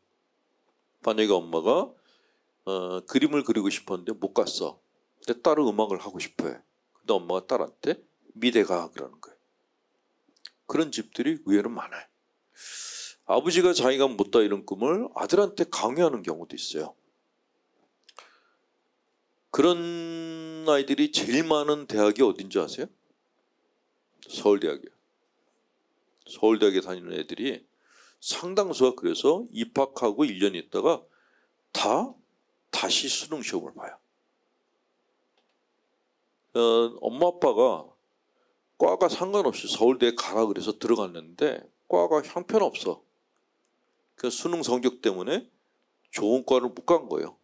만약에 엄마가 그림을 그리고 싶었는데 못 갔어. 근데 딸은 음악을 하고 싶어 해. 근데 엄마가 딸한테 미대 가 그러는 거예요. 그런 집들이 의외로 많아요. 아버지가 자기가 못다 이런 꿈을 아들한테 강요하는 경우도 있어요. 그런 아이들이 제일 많은 대학이 어딘지 아세요? 서울대학이에요. 서울대학에 다니는 애들이 상당수가 그래서 입학하고 1년 있다가 다시 수능 시험을 봐요. 엄마 아빠가 과가 상관없이 서울대에 가라 그래서 들어갔는데 과가 형편없어. 그 수능 성적 때문에 좋은 과를 못 간 거예요.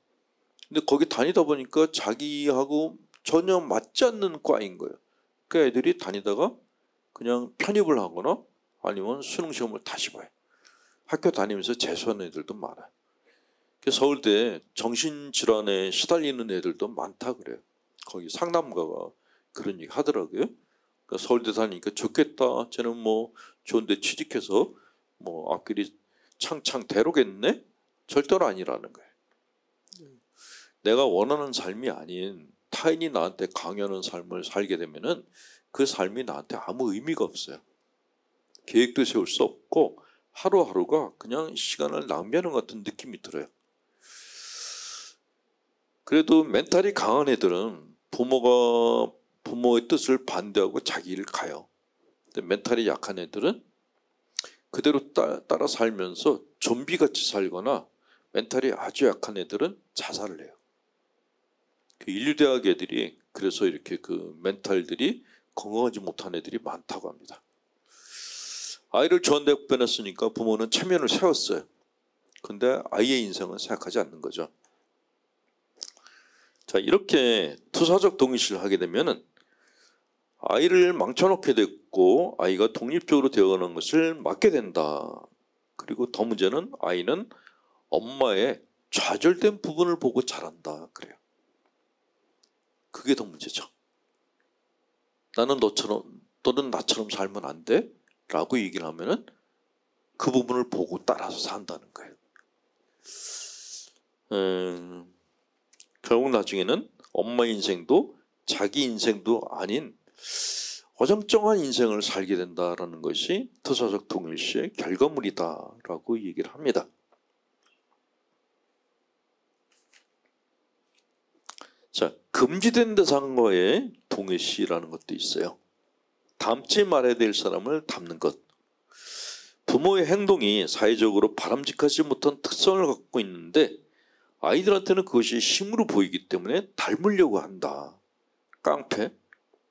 근데 거기 다니다 보니까 자기하고 전혀 맞지 않는 과인 거예요. 그 애들이 다니다가 그냥 편입을 하거나 아니면 수능 시험을 다시 봐요. 학교 다니면서 재수하는 애들도 많아요. 서울대에 정신질환에 시달리는 애들도 많다 그래요. 거기 상담가가 그런 얘기 하더라고요. 그러니까 서울대 다니니까 좋겠다. 쟤는 뭐 좋은데 취직해서 뭐 앞길이 창창 대로겠네? 절대로 아니라는 거예요. 내가 원하는 삶이 아닌 타인이 나한테 강요하는 삶을 살게 되면은 그 삶이 나한테 아무 의미가 없어요. 계획도 세울 수 없고 하루하루가 그냥 시간을 낭비하는 것 같은 느낌이 들어요. 그래도 멘탈이 강한 애들은 부모의 뜻을 반대하고 자기 일을 가요. 근데 멘탈이 약한 애들은 그대로 따라 살면서 좀비같이 살거나 멘탈이 아주 약한 애들은 자살을 해요. 그 인류대학 애들이 그래서 이렇게 그 멘탈들이 건강하지 못한 애들이 많다고 합니다. 아이를 좋아한다고 빼놨으니까 부모는 체면을 세웠어요. 근데 아이의 인생은 생각하지 않는 거죠. 자, 이렇게 투사적 동의시를 하게 되면은 아이를 망쳐놓게 됐고 아이가 독립적으로 되어가는 것을 막게 된다. 그리고 더 문제는 아이는 엄마의 좌절된 부분을 보고 자란다. 그래요. 그게 더 문제죠. 나는 너는 나처럼 살면 안 돼? 라고 얘기를 하면은 그 부분을 보고 따라서 산다는 거예요. 결국 나중에는 엄마 인생도 자기 인생도 아닌 어정쩡한 인생을 살게 된다라는 것이 투사적 동일시의 결과물이다라고 얘기를 합니다. 자, 금지된 대상과의 동일시라는 것도 있어요. 닮지 말아야 될 사람을 닮는 것. 부모의 행동이 사회적으로 바람직하지 못한 특성을 갖고 있는데 아이들한테는 그것이 힘으로 보이기 때문에 닮으려고 한다. 깡패,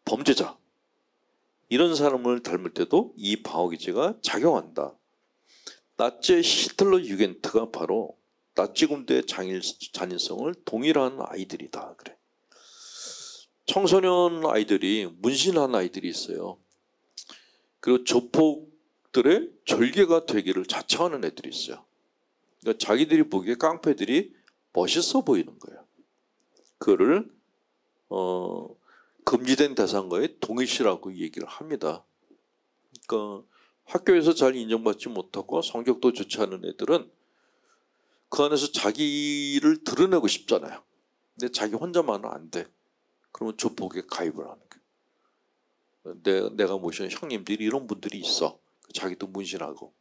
범죄자 이런 사람을 닮을 때도 이 방어기제가 작용한다. 나치 히틀러 유겐트가 바로 나치 군대의 잔인성을 동일한 아이들이다. 그래. 청소년 아이들이 문신한 아이들이 있어요. 그리고 조폭들의 절개가 되기를 자청하는 애들이 있어요. 그러니까 자기들이 보기에 깡패들이 멋있어 보이는 거예요. 그거를 금지된 대상과의 동일시라고 얘기를 합니다. 그러니까 학교에서 잘 인정받지 못하고 성격도 좋지 않은 애들은 그 안에서 자기를 드러내고 싶잖아요. 근데 자기 혼자만은 안 돼. 그러면 조폭에 가입을 하는 거예요. 내가 모시는 형님들이 이런 분들이 있어. 자기도 문신하고.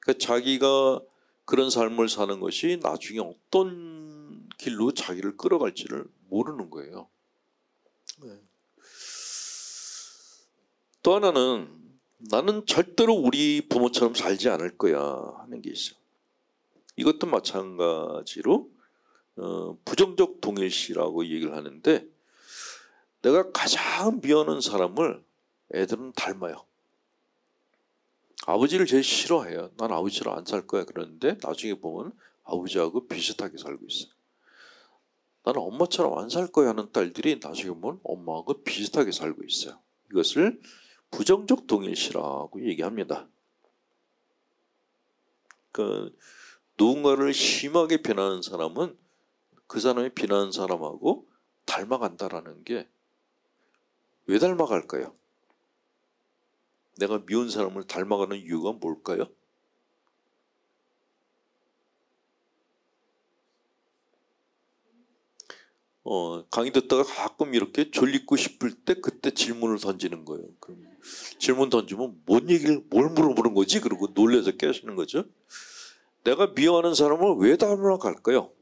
그러니까 자기가 그런 삶을 사는 것이 나중에 어떤 길로 자기를 끌어갈지를 모르는 거예요. 네. 또 하나는 나는 절대로 우리 부모처럼 살지 않을 거야 하는 게 있어요. 이것도 마찬가지로 부정적 동일시라고 얘기를 하는데 내가 가장 미워하는 사람을 애들은 닮아요. 아버지를 제일 싫어해요. 난 아버지랑 안 살 거야 그러는데 나중에 보면 아버지하고 비슷하게 살고 있어요. 나는 엄마처럼 안 살 거야 하는 딸들이 나중에 보면 엄마하고 비슷하게 살고 있어요. 이것을 부정적 동일시라고 얘기합니다. 그 누군가를 심하게 비난하는 사람은 그 사람이 비난하는 사람하고 닮아간다라는 게 왜 닮아갈까요? 내가 미운 사람을 닮아가는 이유가 뭘까요? 강의 듣다가 가끔 이렇게 졸리고 싶을 때 그때 질문을 던지는 거예요. 그럼 질문 던지면 뭘 물어보는 거지? 그러고 놀라서 깨시는 거죠. 내가 미워하는 사람을 왜 닮아갈까요?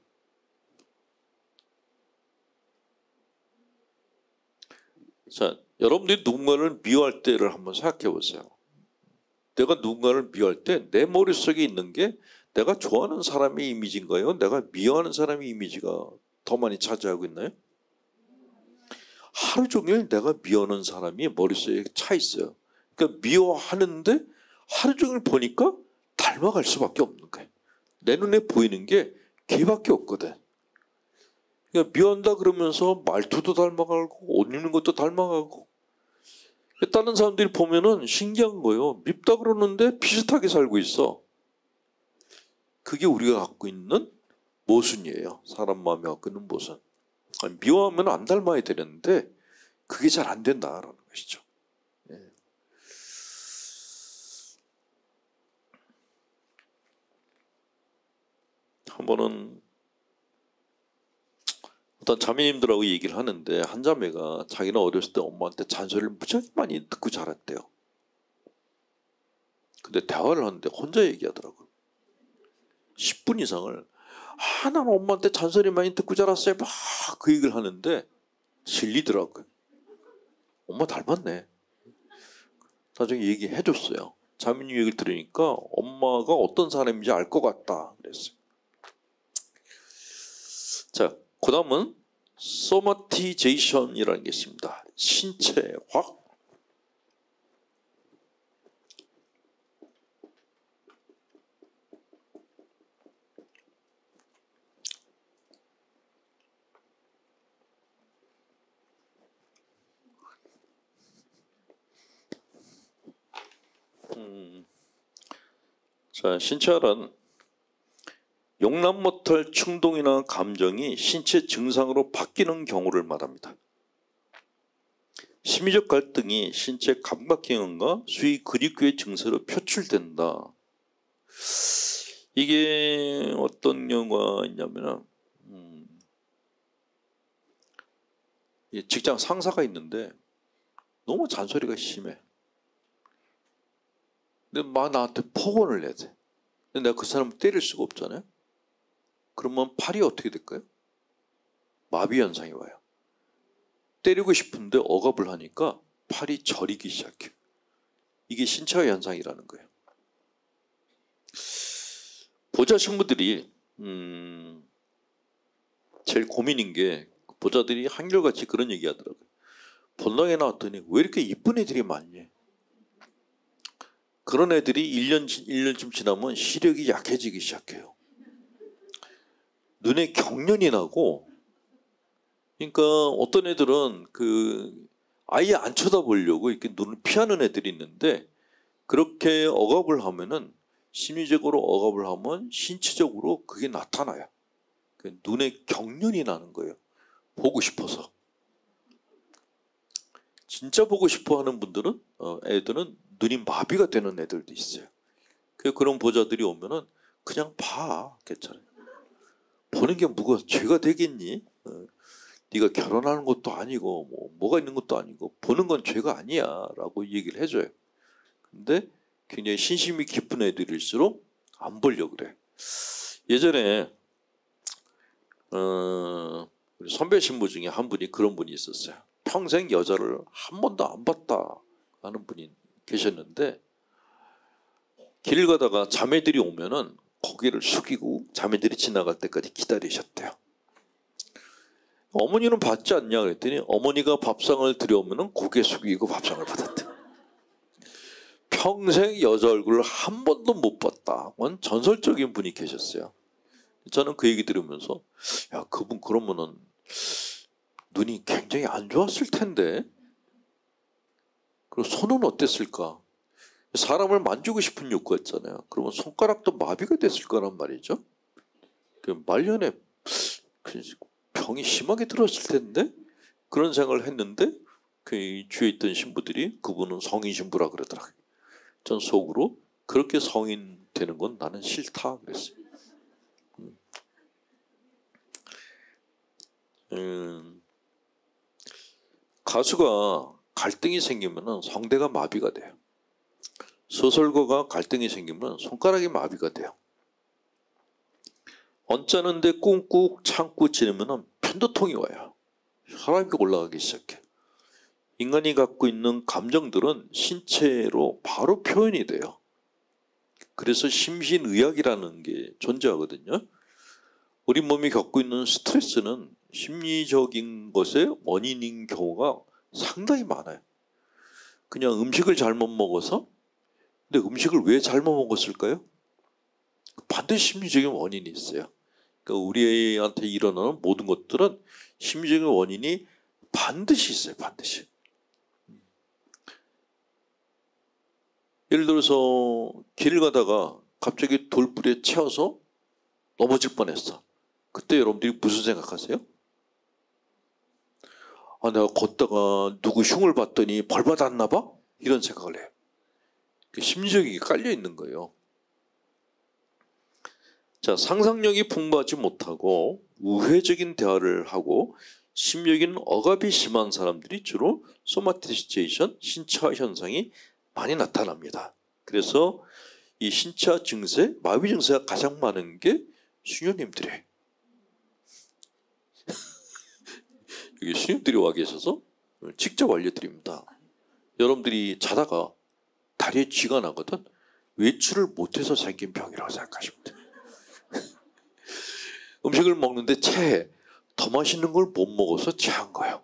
자, 여러분들이 누군가를 미워할 때를 한번 생각해 보세요. 내가 누군가를 미워할 때 내 머릿속에 있는 게 내가 좋아하는 사람의 이미지인가요? 내가 미워하는 사람의 이미지가 더 많이 차지하고 있나요? 하루 종일 내가 미워하는 사람이 머릿속에 차 있어요. 그러니까 미워하는데 하루 종일 보니까 닮아갈 수밖에 없는 거예요. 내 눈에 보이는 게 걔밖에 없거든. 그러니까 미워한다 그러면서 말투도 닮아가고 옷 입는 것도 닮아가고 다른 사람들이 보면은 신기한 거예요. 밉다 그러는데 비슷하게 살고 있어. 그게 우리가 갖고 있는 모순이에요. 사람 마음이 갖고 있는 모순. 미워하면 안 닮아야 되는데 그게 잘 안 된다라는 것이죠. 예. 한 번은 어떤 자매님들하고 얘기를 하는데 한 자매가 자기는 어렸을 때 엄마한테 잔소리를 무지하게 많이 듣고 자랐대요. 근데 대화를 하는데 혼자 얘기하더라고요. 10분 이상을 나는 엄마한테 잔소리 많이 듣고 자랐어요. 막 그 얘기를 하는데 질리더라고요. 엄마 닮았네. 나중에 얘기해줬어요. 자매님 얘기를 들으니까 엄마가 어떤 사람인지 알 것 같다 그랬어요. 자, 그 다음은 소마티제이션이라는 게 있습니다. 신체화. 자, 신체화란 용납 못할 충동이나 감정이 신체 증상으로 바뀌는 경우를 말합니다. 심리적 갈등이 신체 감각기능과 수위 근육교의 증세로 표출된다. 이게 어떤 경우가 있냐면 직장 상사가 있는데 너무 잔소리가 심해. 근데 막 나한테 폭언을 내야 돼. 근데 내가 그 사람을 때릴 수가 없잖아요. 그러면 팔이 어떻게 될까요? 마비 현상이 와요. 때리고 싶은데 억압을 하니까 팔이 저리기 시작해요. 이게 신체화 현상이라는 거예요. 보좌 신부들이 제일 고민인 게 보좌들이 한결같이 그런 얘기 하더라고요. 본당에 나왔더니 왜 이렇게 이쁜 애들이 많니? 그런 애들이 1년쯤 지나면 시력이 약해지기 시작해요. 눈에 경련이 나고, 그러니까 어떤 애들은 아예 안 쳐다보려고 이렇게 눈을 피하는 애들이 있는데, 그렇게 억압을 하면은 심리적으로 억압을 하면 신체적으로 그게 나타나요. 눈에 경련이 나는 거예요. 보고 싶어서. 진짜 보고 싶어 하는 분들은 애들은 눈이 마비가 되는 애들도 있어요. 그런 보좌들이 오면은 그냥 봐. 괜찮아요. 보는 게 죄가 되겠니? 네가 결혼하는 것도 아니고 뭐가 있는 것도 아니고 보는 건 죄가 아니야 라고 얘기를 해줘요. 근데 굉장히 신심이 깊은 애들일수록 안 보려고 그래. 예전에 우리 선배 신부 중에 한 분이 그런 분이 있었어요. 평생 여자를 한 번도 안 봤다 하는 분이 계셨는데, 길 가다가 자매들이 오면은 고개를 숙이고 자매들이 지나갈 때까지 기다리셨대요. 어머니는 받지 않냐 그랬더니 어머니가 밥상을 들여오면은 고개 숙이고 밥상을 받았대. 평생 여자 얼굴을 한 번도 못 봤다. 그건 전설적인 분이 계셨어요. 저는 그 얘기 들으면서 야, 그분 그러면은 눈이 굉장히 안 좋았을 텐데, 그리고 손은 어땠을까? 사람을 만지고 싶은 욕구가 있잖아요. 그러면 손가락도 마비가 됐을 거란 말이죠. 말년에 병이 심하게 들었을 텐데, 그런 생각을 했는데 그 주위에 있던 신부들이 그분은 성인 신부라 그러더라고요. 전 속으로 그렇게 성인 되는 건 나는 싫다 그랬어요. 가수가 갈등이 생기면 성대가 마비가 돼요. 소설가가 갈등이 생기면 손가락이 마비가 돼요. 언짢은데 꾹꾹 참고 지내면 편도통이 와요. 혈압이 올라가기 시작해. 인간이 갖고 있는 감정들은 신체로 바로 표현이 돼요. 그래서 심신의학이라는 게 존재하거든요. 우리 몸이 겪고 있는 스트레스는 심리적인 것의 원인인 경우가 상당히 많아요. 그냥 음식을 잘못 먹어서, 근데 음식을 왜 잘못 먹었을까요? 반드시 심리적인 원인이 있어요. 그러니까 우리한테 일어나는 모든 것들은 심리적인 원인이 반드시 있어요. 반드시. 예를 들어서 길을 가다가 갑자기 돌불에 채워서 넘어질 뻔했어. 그때 여러분들이 무슨 생각하세요? 아, 내가 걷다가 누구 흉을 봤더니 벌 받았나 봐? 이런 생각을 해요. 심리적인 게 깔려 있는 거예요. 자, 상상력이 풍부하지 못하고 우회적인 대화를 하고 심리적인 억압이 심한 사람들이 주로 소마티제이션, 신체화 현상이 많이 나타납니다. 그래서 이 신체화 증세, 마비 증세가 가장 많은 게 수녀님들이에요. 여기 수녀님들이 와 계셔서 직접 알려드립니다. 여러분들이 자다가 다리에 쥐가 나거든. 외출을 못해서 생긴 병이라고 생각하시면 돼. 음식을 먹는데 체해. 더 맛있는 걸 못 먹어서 체한 거예요.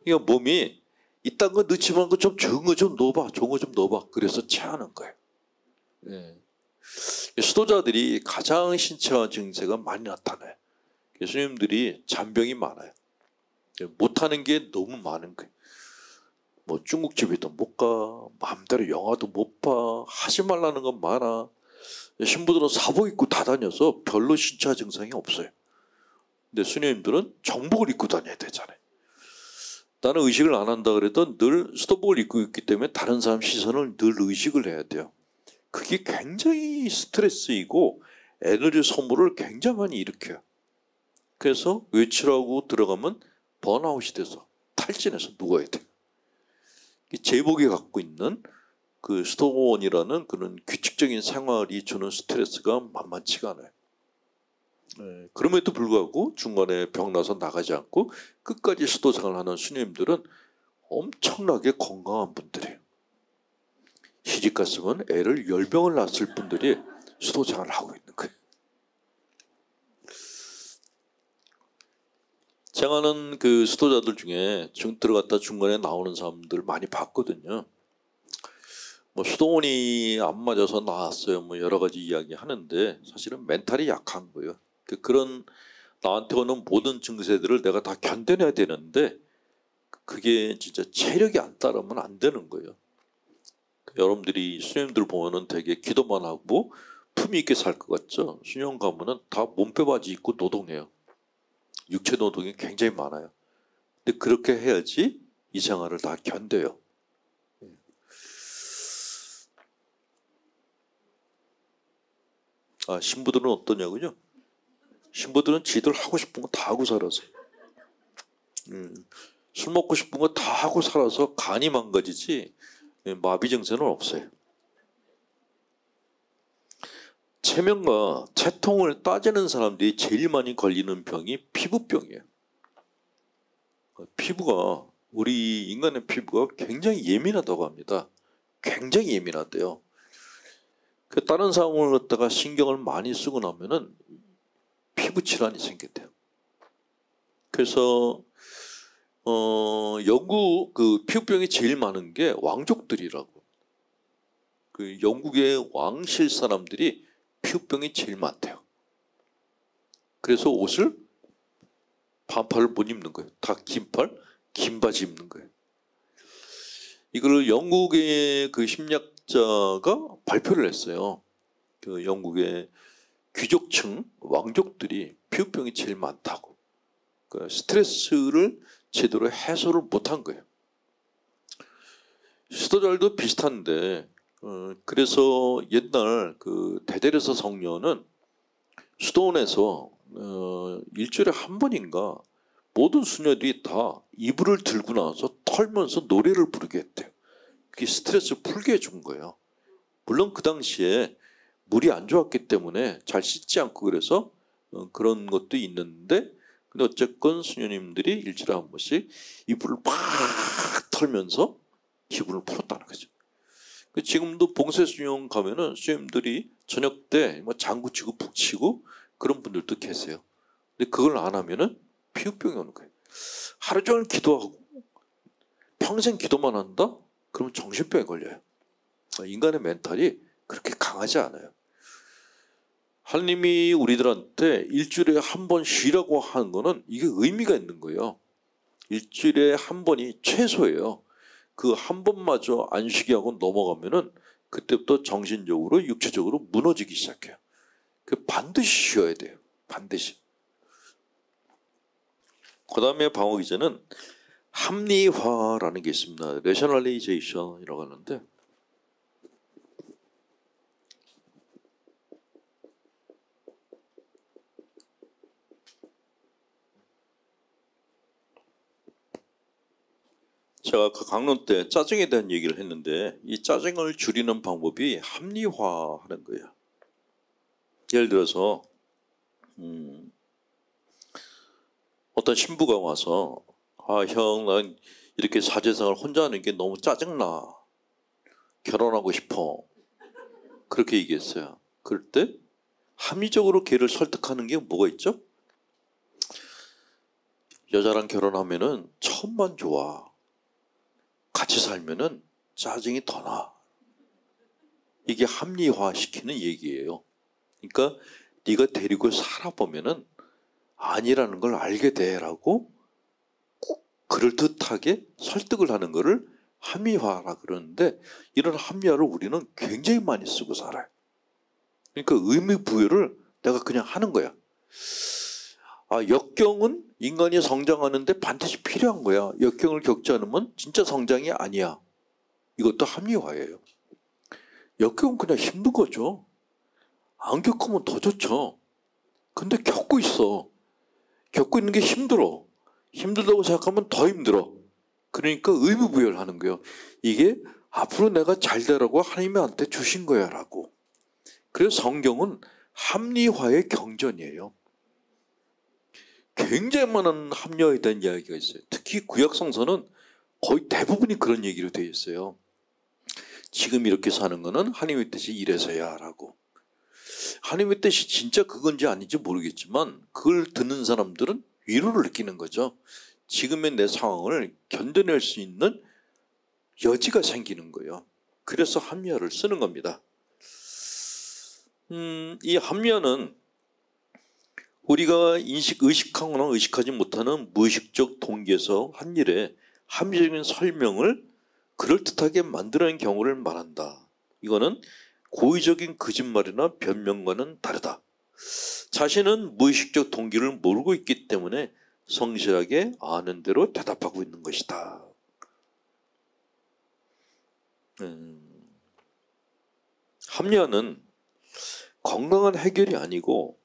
그러니까 몸이 이딴 거 넣지 말고 좀 적은 거 좀 넣어봐. 좋은 거 좀 넣어봐. 그래서 체하는 거예요. 네. 수도자들이 가장 신체화 증세가 많이 나타나요. 예수님들이 잔병이 많아요. 못하는 게 너무 많은 거예요. 뭐 중국집에도 못 가, 마음대로 영화도 못 봐, 하지 말라는 건 많아. 신부들은 사복 입고 다 다녀서 별로 신체화 증상이 없어요. 근데 수녀님들은 정복을 입고 다녀야 되잖아요. 나는 의식을 안 한다 그래도 늘 수도복을 입고 있기 때문에 다른 사람 시선을 늘 의식을 해야 돼요. 그게 굉장히 스트레스이고 에너지 소모를 굉장히 많이 일으켜요. 그래서 외출하고 들어가면 번아웃이 돼서 탈진해서 누워야 돼요. 제복이 갖고 있는 그 수도원이라는 그런 규칙적인 생활이 주는 스트레스가 만만치가 않아요. 네, 그럼에도 불구하고 중간에 병나서 나가지 않고 끝까지 수도생활을 하는 수녀님들은 엄청나게 건강한 분들이에요. 시집 갔으면 애를 10병을 낳았을 분들이 수도생활을 하고 있는 거예요. 제가 아는 그 수도자들 중에 들어갔다 중간에 나오는 사람들 많이 봤거든요. 뭐 수도원이 안 맞아서 나왔어요. 뭐 여러 가지 이야기 하는데 사실은 멘탈이 약한 거예요. 그런 나한테 오는 모든 증세들을 내가 다 견뎌내야 되는데 그게 진짜 체력이 안 따르면 안 되는 거예요. 여러분들이 수녀님들 보면은 되게 기도만 하고 품위 있게 살 것 같죠? 수녀원 가면은 다 몸빼 바지 입고 노동해요. 육체 노동이 굉장히 많아요. 근데 그렇게 해야지 이 생활을 다 견뎌요. 아, 신부들은 어떠냐고요? 신부들은 지들 하고 싶은 거 다 하고 살아서 술 먹고 싶은 거 다 하고 살아서 간이 망가지지 마비 증세는 없어요. 체면과 체통을 따지는 사람들이 제일 많이 걸리는 병이 피부병이에요. 피부가 우리 인간의 피부가 굉장히 예민하다고 합니다. 굉장히 예민하대요. 다른 사람을 갖다가 신경을 많이 쓰고 나면은 피부 질환이 생긴대요. 그래서 영국 그 피부병이 제일 많은 게 왕족들이라고. 그 영국의 왕실 사람들이 피부병이 제일 많대요. 그래서 옷을 반팔을 못 입는 거예요. 다 긴팔, 긴 바지 입는 거예요. 이걸 영국의 그 심리학자가 발표를 했어요. 그 영국의 귀족층 왕족들이 피부병이 제일 많다고. 그 스트레스를 제대로 해소를 못한 거예요. 수도자들도 비슷한데 그래서 옛날 그 대데레서 성녀는 수도원에서 일주일에 한 번인가 모든 수녀들이 다 이불을 들고 나와서 털면서 노래를 부르게 했대요. 그게 스트레스를 풀게 해준 거예요. 물론 그 당시에 물이 안 좋았기 때문에 잘 씻지 않고 그래서 그런 것도 있는데 근데 어쨌건 수녀님들이 일주일에 한 번씩 이불을 팍 털면서 기분을 풀었다는 거죠. 지금도 봉쇄수녀원 가면은 수녀님들이 저녁 때 뭐 장구 치고 푹 치고 그런 분들도 계세요. 근데 그걸 안 하면은 피부병이 오는 거예요. 하루 종일 기도하고 평생 기도만 한다? 그러면 정신병에 걸려요. 인간의 멘탈이 그렇게 강하지 않아요. 하나님이 우리들한테 일주일에 한 번 쉬라고 하는 거는 이게 의미가 있는 거예요. 일주일에 한 번이 최소예요. 그 한 번마저 안 쉬게 하고 넘어가면은 그때부터 정신적으로 육체적으로 무너지기 시작해요. 그 반드시 쉬어야 돼요. 반드시. 그 다음에 방어기제는 합리화라는 게 있습니다. 레셔널리제이션이라고 하는데 제가 그 강론 때 짜증에 대한 얘기를 했는데 이 짜증을 줄이는 방법이 합리화하는 거예요. 예를 들어서 어떤 신부가 와서 아, 형, 난 이렇게 사제생활 혼자 하는 게 너무 짜증나. 결혼하고 싶어. 그렇게 얘기했어요. 그럴 때 합리적으로 걔를 설득하는 게 뭐가 있죠? 여자랑 결혼하면은 처음만 좋아. 같이 살면은 짜증이 더 나. 이게 합리화시키는 얘기예요. 그러니까 네가 데리고 살아보면은 아니라는 걸 알게 돼라고 꼭 그럴듯하게 설득을 하는 거를 합리화라 그러는데, 이런 합리화를 우리는 굉장히 많이 쓰고 살아요. 그러니까 의미 부여를 내가 그냥 하는 거야. 역경은 인간이 성장하는데 반드시 필요한 거야. 역경을 겪지 않으면 진짜 성장이 아니야. 이것도 합리화예요. 역경은 그냥 힘든 거죠. 안 겪으면 더 좋죠. 근데 겪고 있어. 겪고 있는 게 힘들어. 힘들다고 생각하면 더 힘들어. 그러니까 의무부여를 하는 거예요. 이게 앞으로 내가 잘 되라고 하나님이 나한테 주신 거야 라고. 그래서 성경은 합리화의 경전이에요. 굉장히 많은 합리화에 대한 이야기가 있어요. 특히 구약 성서는 거의 대부분이 그런 얘기로 되어 있어요. 지금 이렇게 사는 거는 하나님의 뜻이 이래서야 라고. 하나님의 뜻이 진짜 그건지 아닌지 모르겠지만 그걸 듣는 사람들은 위로를 느끼는 거죠. 지금의 내 상황을 견뎌낼 수 있는 여지가 생기는 거예요. 그래서 합리화를 쓰는 겁니다. 이 합리화는 우리가 의식하거나 의식하지 못하는 무의식적 동기에서 한 일에 합리적인 설명을 그럴듯하게 만들어낸 경우를 말한다. 이거는 고의적인 거짓말이나 변명과는 다르다. 자신은 무의식적 동기를 모르고 있기 때문에 성실하게 아는 대로 대답하고 있는 것이다. 합리화는 건강한 해결이 아니고,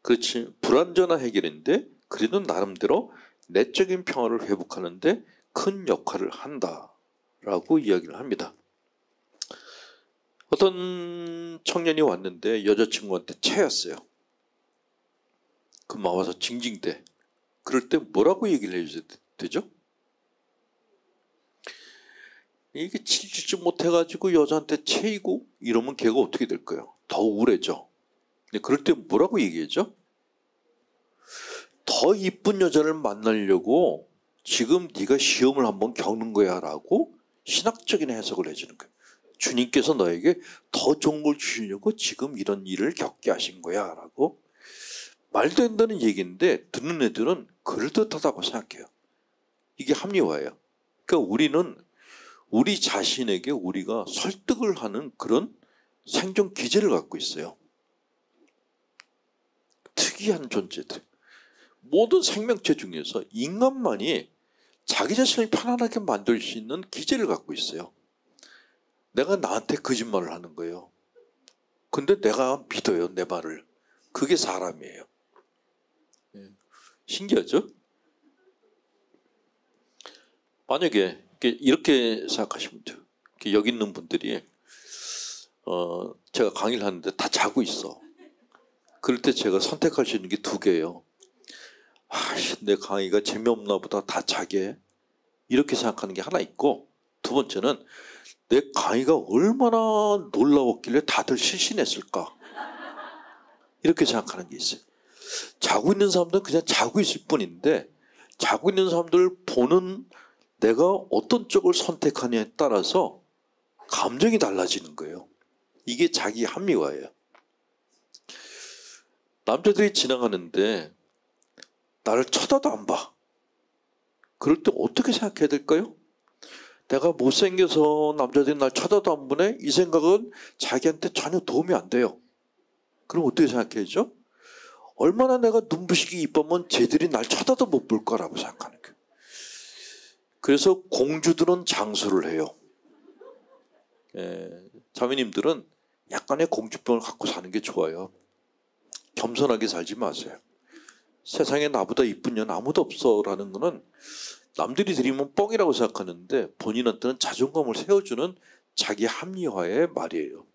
그렇지, 불완전한 해결인데 그래도 나름대로 내적인 평화를 회복하는데 큰 역할을 한다라고 이야기를 합니다. 어떤 청년이 왔는데 여자친구한테 채였어요. 그럼 와서 징징대. 그럴 때 뭐라고 얘기를 해줘야 되죠? 이게 칠질 못해가지고 여자한테 채이고 이러면 걔가 어떻게 될까요? 더 우울해져. 근데 그럴 때 뭐라고 얘기하죠? 더 이쁜 여자를 만나려고 지금 네가 시험을 한번 겪는 거야 라고 신학적인 해석을 해주는 거예요. 주님께서 너에게 더 좋은 걸 주시려고 지금 이런 일을 겪게 하신 거야 라고. 말도 안 되는 얘기인데 듣는 애들은 그럴듯하다고 생각해요. 이게 합리화예요. 그러니까 우리는 우리 자신에게 우리가 설득을 하는 그런 생존 기제를 갖고 있어요. 특이한 존재들. 모든 생명체 중에서 인간만이 자기 자신을 편안하게 만들 수 있는 기제를 갖고 있어요. 내가 나한테 거짓말을 하는 거예요. 근데 내가 믿어요, 내 말을. 그게 사람이에요. 신기하죠? 만약에 이렇게 생각하시면 돼요. 여기 있는 분들이 제가 강의를 하는데 다 자고 있어. 그럴 때 제가 선택할 수 있는 게 두 개예요. 내 강의가 재미없나 보다, 다 자게. 이렇게 생각하는 게 하나 있고, 두 번째는 내 강의가 얼마나 놀라웠길래 다들 실신했을까. 이렇게 생각하는 게 있어요. 자고 있는 사람들은 그냥 자고 있을 뿐인데, 자고 있는 사람들 보는 내가 어떤 쪽을 선택하냐에 따라서 감정이 달라지는 거예요. 이게 자기 합리화예요. 남자들이 지나가는데 나를 쳐다도 안 봐. 그럴 때 어떻게 생각해야 될까요? 내가 못생겨서 남자들이 날 쳐다도 안 보네? 이 생각은 자기한테 전혀 도움이 안 돼요. 그럼 어떻게 생각해야죠? 얼마나 내가 눈부시게 이쁘면 쟤들이 날 쳐다도 못 볼 거라고 생각하는 거예요. 그래서 공주들은 장수를 해요. 자매님들은 약간의 공주병을 갖고 사는 게 좋아요. 겸손하게 살지 마세요. 세상에 나보다 이쁜 년 아무도 없어라는 거는 남들이 들이면 뻥이라고 생각하는데 본인한테는 자존감을 세워주는 자기 합리화의 말이에요.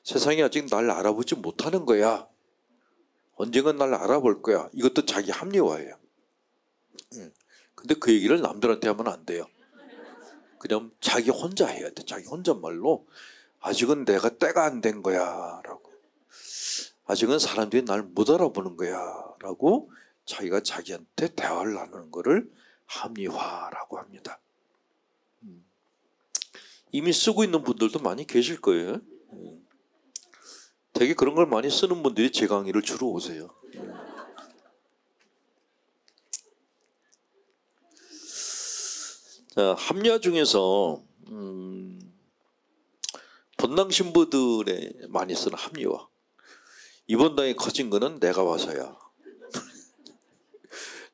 세상이 아직 날 알아보지 못하는 거야. 언젠간 날 알아볼 거야. 이것도 자기 합리화예요. 근데 그 얘기를 남들한테 하면 안 돼요. 그냥 자기 혼자 해야 돼. 자기 혼잣말로 아직은 내가 때가 안 된 거야 라고, 아직은 사람들이 날 못 알아보는 거야 라고 자기가 자기한테 대화를 나누는 것을 합리화라고 합니다. 이미 쓰고 있는 분들도 많이 계실 거예요. 되게 그런 걸 많이 쓰는 분들이 제 강의를 주로 오세요. 자, 합리화 중에서 본당 신부들에 많이 쓰는 합리화. 이번 당이 커진 거는 내가 와서야.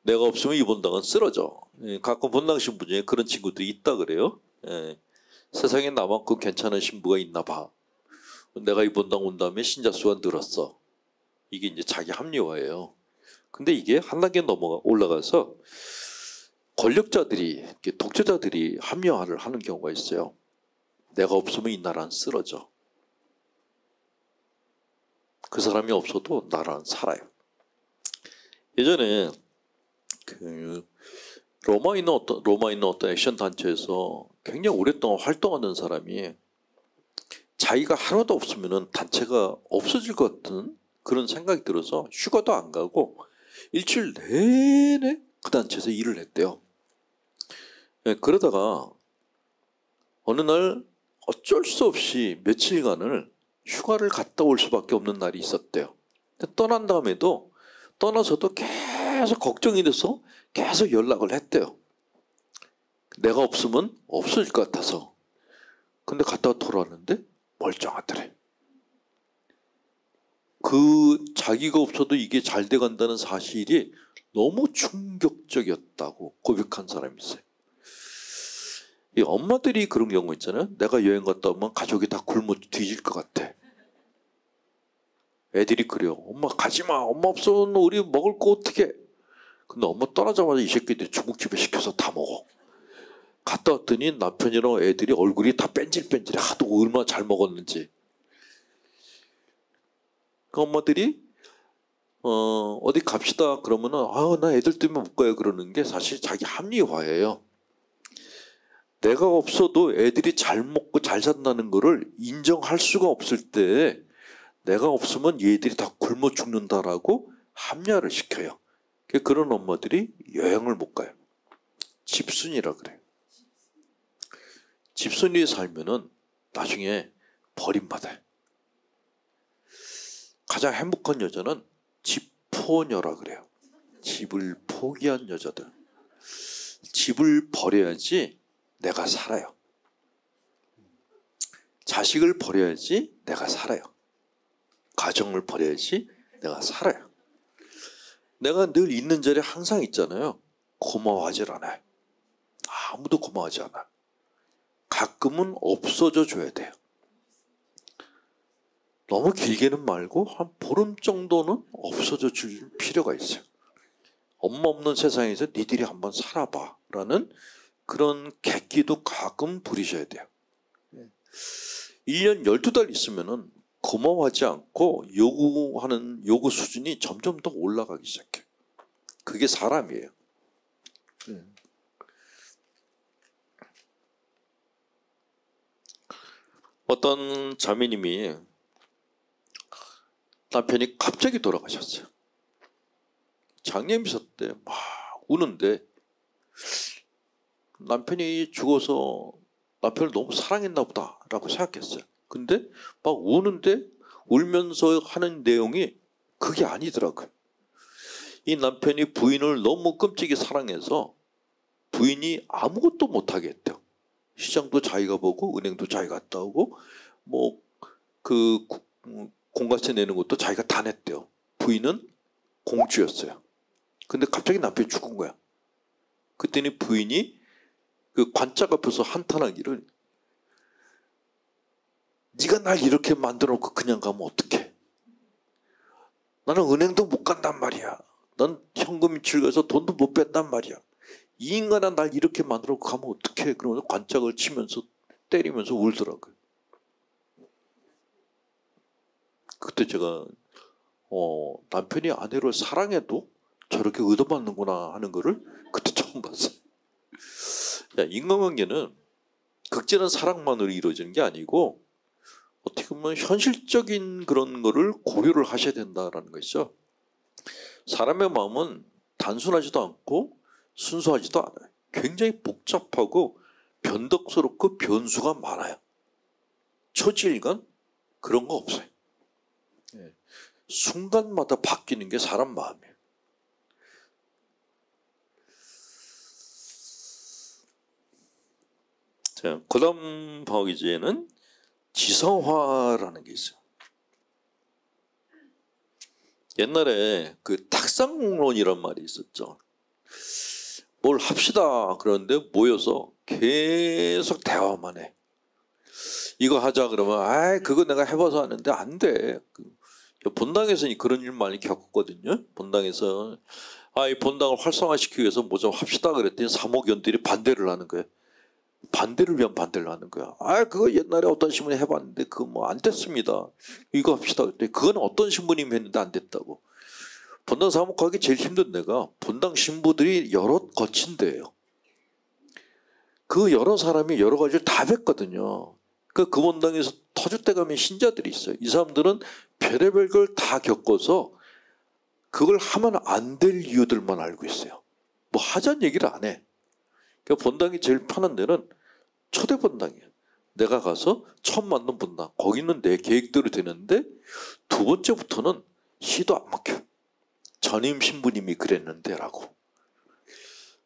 내가 없으면 이번 당은 쓰러져. 가끔 본당 신부 중에 그런 친구들이 있다 그래요. 세상에 나만큼 괜찮은 신부가 있나 봐. 내가 이번 당 온 다음에 신자 수가 늘었어. 이게 이제 자기 합리화예요. 근데 이게 한 단계 올라가서 권력자들이, 독재자들이 합리화를 하는 경우가 있어요. 내가 없으면 이 나라는 쓰러져. 그 사람이 없어도 나라는 살아요. 예전에 로마에 있는 어떤 액션 단체에서 굉장히 오랫동안 활동하는 사람이 자기가 하나도 없으면 단체가 없어질 것 같은 그런 생각이 들어서 휴가도 안 가고 일주일 내내 그 단체에서 일을 했대요. 그러다가 어느 날 어쩔 수 없이 며칠간을 휴가를 갔다 올 수밖에 없는 날이 있었대요. 떠난 다음에도, 떠나서도 계속 걱정이 돼서 계속 연락을 했대요. 내가 없으면 없어질 것 같아서. 근데 갔다가 돌아왔는데 멀쩡하더래. 자기가 없어도 이게 잘 돼간다는 사실이 너무 충격적이었다고 고백한 사람이 있어요. 이 엄마들이 그런 경우 있잖아요. 내가 여행 갔다 오면 가족이 다 굶어 뒤질 것 같아. 애들이 그래요. 엄마 가지마. 엄마 없으면 우리 먹을 거 어떻게. 근데 엄마 떠나자마자 이 새끼들이 중국집에 시켜서 다 먹어. 갔다 왔더니 남편이랑 애들이 얼굴이 다 뺀질뺀질해. 하도 얼마나 잘 먹었는지. 그 엄마들이 어디 갑시다 그러면은 나 애들 때문에 못 가요 그러는 게 사실 자기 합리화예요. 내가 없어도 애들이 잘 먹고 잘 산다는 거를 인정할 수가 없을 때 내가 없으면 얘들이 다 굶어 죽는다라고 합리화를 시켜요. 그런 엄마들이 여행을 못 가요. 집순이라 그래요. 집순이에 살면은 나중에 버림받아요. 가장 행복한 여자는 집포녀라 그래요. 집을 포기한 여자들. 집을 버려야지 내가 살아요. 자식을 버려야지 내가 살아요. 가정을 버려야지 내가 살아요. 내가 늘 있는 자리에 항상 있잖아요. 고마워하질 않아요. 아무도 고마워하지 않아. 가끔은 없어져 줘야 돼요. 너무 길게는 말고 한 보름 정도는 없어져 줄 필요가 있어요. 엄마 없는 세상에서 니들이 한번 살아봐 라는 그런 객기도 가끔 부리셔야 돼요. 1년 12달 있으면은 고마워하지 않고 요구하는 요구 수준이 점점 더 올라가기 시작해요. 그게 사람이에요. 어떤 자매님이 남편이 갑자기 돌아가셨어요. 장례미사 때 막 우는데 남편이 죽어서 남편을 너무 사랑했나 보다라고 생각했어요. 근데 막 우는데 울면서 하는 내용이 그게 아니더라고요. 이 남편이 부인을 너무 끔찍이 사랑해서 부인이 아무것도 못하게 했대요. 시장도 자기가 보고 은행도 자기가 갔다 오고 뭐 그 공과세 내는 것도 자기가 다 냈대요. 부인은 공주였어요. 근데 갑자기 남편이 죽은 거야. 그때는 부인이 그 관짝 앞에서 한탄하기를 네가 날 이렇게 만들어 놓고 그냥 가면 어떡해. 나는 은행도 못 간단 말이야. 난 현금 즐겨서 돈도 못 뺀단 말이야. 이 인간아 날 이렇게 만들어 놓고 가면 어떡해. 그러면서 관짝을 치면서 때리면서 울더라고요. 그때 제가 남편이 아내를 사랑해도 저렇게 얻어맞는구나 하는 거를 그때 처음 봤어요. 야, 인간관계는 극진한 사랑만으로 이루어지는 게 아니고 어떻게 보면 현실적인 그런 거를 고려를 하셔야 된다라는 것이죠. 사람의 마음은 단순하지도 않고 순수하지도 않아요. 굉장히 복잡하고 변덕스럽고 변수가 많아요. 초지일관 그런 거 없어요. 순간마다 바뀌는 게 사람 마음이에요. 자, 그 다음 방어기제는 지성화라는 게 있어요. 옛날에 그 탁상론이란 말이 있었죠. 뭘 합시다 그러는데 모여서 계속 대화만 해. 이거 하자 그러면 아 그거 내가 해봐서 하는데 안 돼. 본당에서 그런 일 많이 겪었거든요. 본당에서 이 본당을 활성화시키기 위해서 뭐 좀 합시다 그랬더니 사목연들이 반대를 하는 거예요. 반대를 위한 반대를 하는 거야. 그거 옛날에 어떤 신부님이 해봤는데 그거 뭐 안 됐습니다. 이거 합시다 그랬더니 그거는 어떤 신부님이 했는데 안 됐다고. 본당 사목하기 제일 힘든 데가 본당 신부들이 여럿 거친데예요. 그 여러 사람이 여러 가지를 다 뵀거든요. 그 본당에서 터줏대감의 신자들이 있어요. 이 사람들은 별의별 걸 다 겪어서 그걸 하면 안 될 이유들만 알고 있어요. 뭐 하자는 얘기를 안 해. 그러니까 본당이 제일 편한 데는 초대 본당이에요. 내가 가서 처음 만든 본당. 거기는 내 계획대로 되는데 두 번째부터는 시도 안 막혀. 전임 신부님이 그랬는데 라고.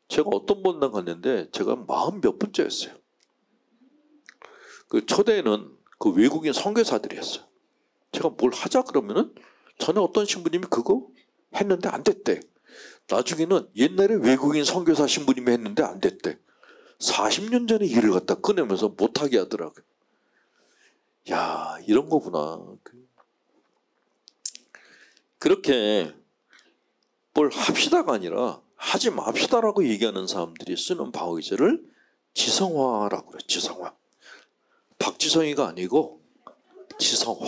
제가 어떤 본당 갔는데 제가 40몇 번째였어요. 그 초대에는 그 외국인 선교사들이 했어요. 제가 뭘 하자 그러면은 전에 어떤 신부님이 그거 했는데 안 됐대. 나중에는 옛날에 외국인 선교사 신부님이 했는데 안 됐대. 40년 전에 일을 갖다 꺼내면서 못하게 하더라고요. 야, 이런 거구나. 그렇게 뭘 합시다가 아니라 하지 맙시다라고 얘기하는 사람들이 쓰는 방어기제를 지성화라고 그래요. 지성화. 박지성이가 아니고 지성화.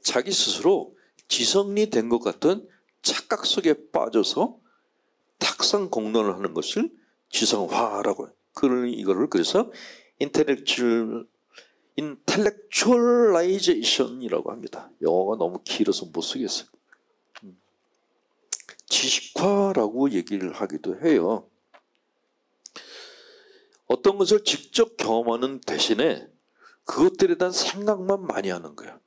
자기 스스로 지성이 된 것 같은 착각 속에 빠져서 탁상 공론을 하는 것을 지성화라고 해요. 이거를 그래서 intellectualization이라고 합니다. 영어가 너무 길어서 못 쓰겠어요. 지식화라고 얘기를 하기도 해요. 어떤 것을 직접 경험하는 대신에 그것들에 대한 생각만 많이 하는 거예요.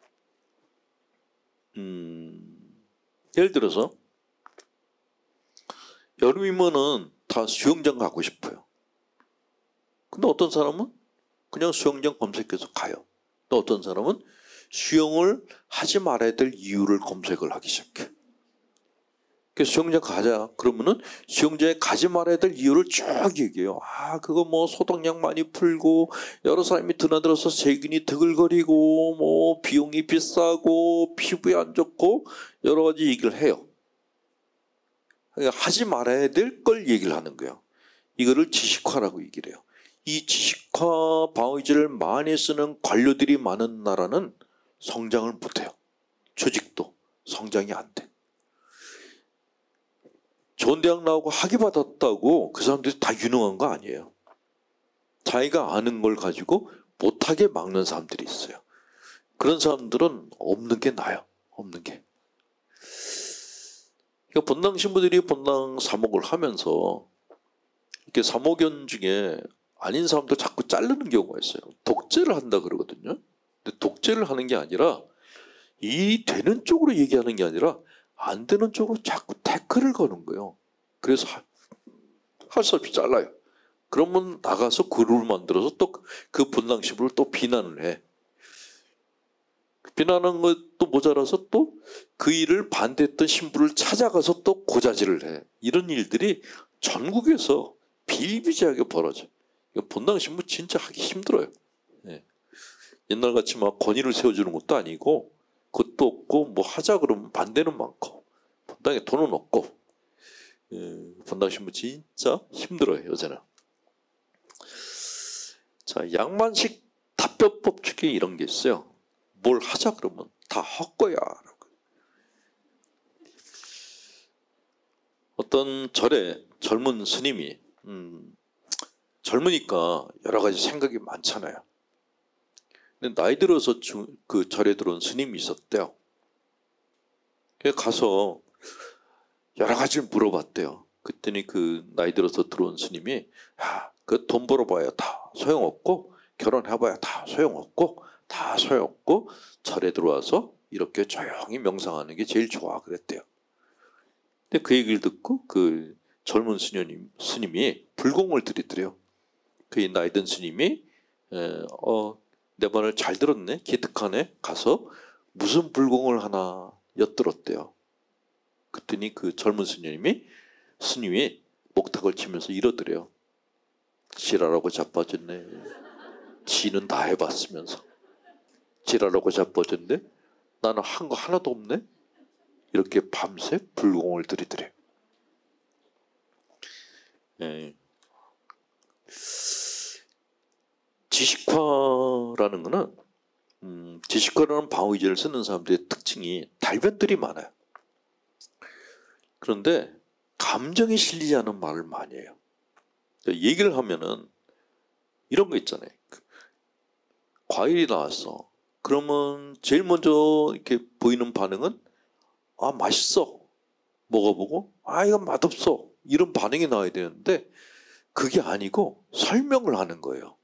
예를 들어서 여름이면은 다 수영장 가고 싶어요. 근데 어떤 사람은 그냥 수영장 검색해서 가요. 또 어떤 사람은 수영을 하지 말아야 될 이유를 검색을 하기 시작해. 그래서 수영장 가자. 그러면은 수영장에 가지 말아야 될 이유를 쭉 얘기해요. 그거 뭐 소독약 많이 풀고 여러 사람이 드나들어서 세균이 드글거리고 뭐 비용이 비싸고 피부에 안 좋고 여러 가지 얘기를 해요. 그러니까 하지 말아야 될 걸 얘기를 하는 거예요. 이거를 지식화라고 얘기를 해요. 이 지식화 방어기제를 많이 쓰는 관료들이 많은 나라는 성장을 못해요. 조직도 성장이 안 돼. 좋은 대학 나오고 학위 받았다고 그 사람들이 다 유능한 거 아니에요. 자기가 아는 걸 가지고 못하게 막는 사람들이 있어요. 그런 사람들은 없는 게 나아요. 없는 게. 그러니까 본당 신부들이 본당 사목을 하면서 이렇게 사목연 중에 아닌 사람들 자꾸 자르는 경우가 있어요. 독재를 한다 그러거든요. 근데 독재를 하는 게 아니라 이 되는 쪽으로 얘기하는 게 아니라 안 되는 쪽으로 자꾸 태클을 거는 거예요. 그래서 할 수 없이 잘라요. 그러면 나가서 그룹을 만들어서 또 그 본당 신부를 또 비난을 해. 비난하는 것도 모자라서 또 그 일을 반대했던 신부를 찾아가서 또 고자질을 해. 이런 일들이 전국에서 비일비재하게 벌어져. 본당 신부 진짜 하기 힘들어요. 예. 옛날같이 막 권위를 세워주는 것도 아니고 그것도 없고 뭐 하자 그러면 반대는 많고 본당에 돈은 없고 본당 신부 진짜 힘들어요. 요새는. 자, 양만식 답변법 중에 이런 게 있어요. 뭘 하자 그러면 다 헛거야. 어떤 절에 젊은 스님이 젊으니까 여러 가지 생각이 많잖아요. 근데 나이 들어서 그 절에 들어온 스님이 있었대요. 그래서 가서 여러 가지를 물어봤대요. 그랬더니 그 나이 들어서 들어온 스님이 그 돈 벌어봐야 다 소용없고 결혼해봐야 다 소용없고 다 소용없고 절에 들어와서 이렇게 조용히 명상하는 게 제일 좋아 그랬대요. 근데 그 얘기를 듣고 그 젊은 스님이 불공을 들이더래요. 그 나이 든 스님이 내 말을 잘 들었네 기특하네 가서 무슨 불공을 하나 엿들었대요. 그랬더니 그 젊은 스님이 목탁을 치면서 이러더래요. 지랄하고 자빠졌네. 지는 다 해봤으면서 지랄하고 자빠졌네. 나는 한 거 하나도 없네. 이렇게 밤새 불공을 들이더래요. 예. 지식화라는 거는 지식화라는 방어의제를 쓰는 사람들의 특징이 달변들이 많아요. 그런데 감정이 실리지 않은 말을 많이 해요. 얘기를 하면은 이런 거 있잖아요. 과일이 나왔어. 그러면 제일 먼저 이렇게 보이는 반응은 맛있어. 먹어보고 이건 맛없어. 이런 반응이 나와야 되는데 그게 아니고 설명을 하는 거예요.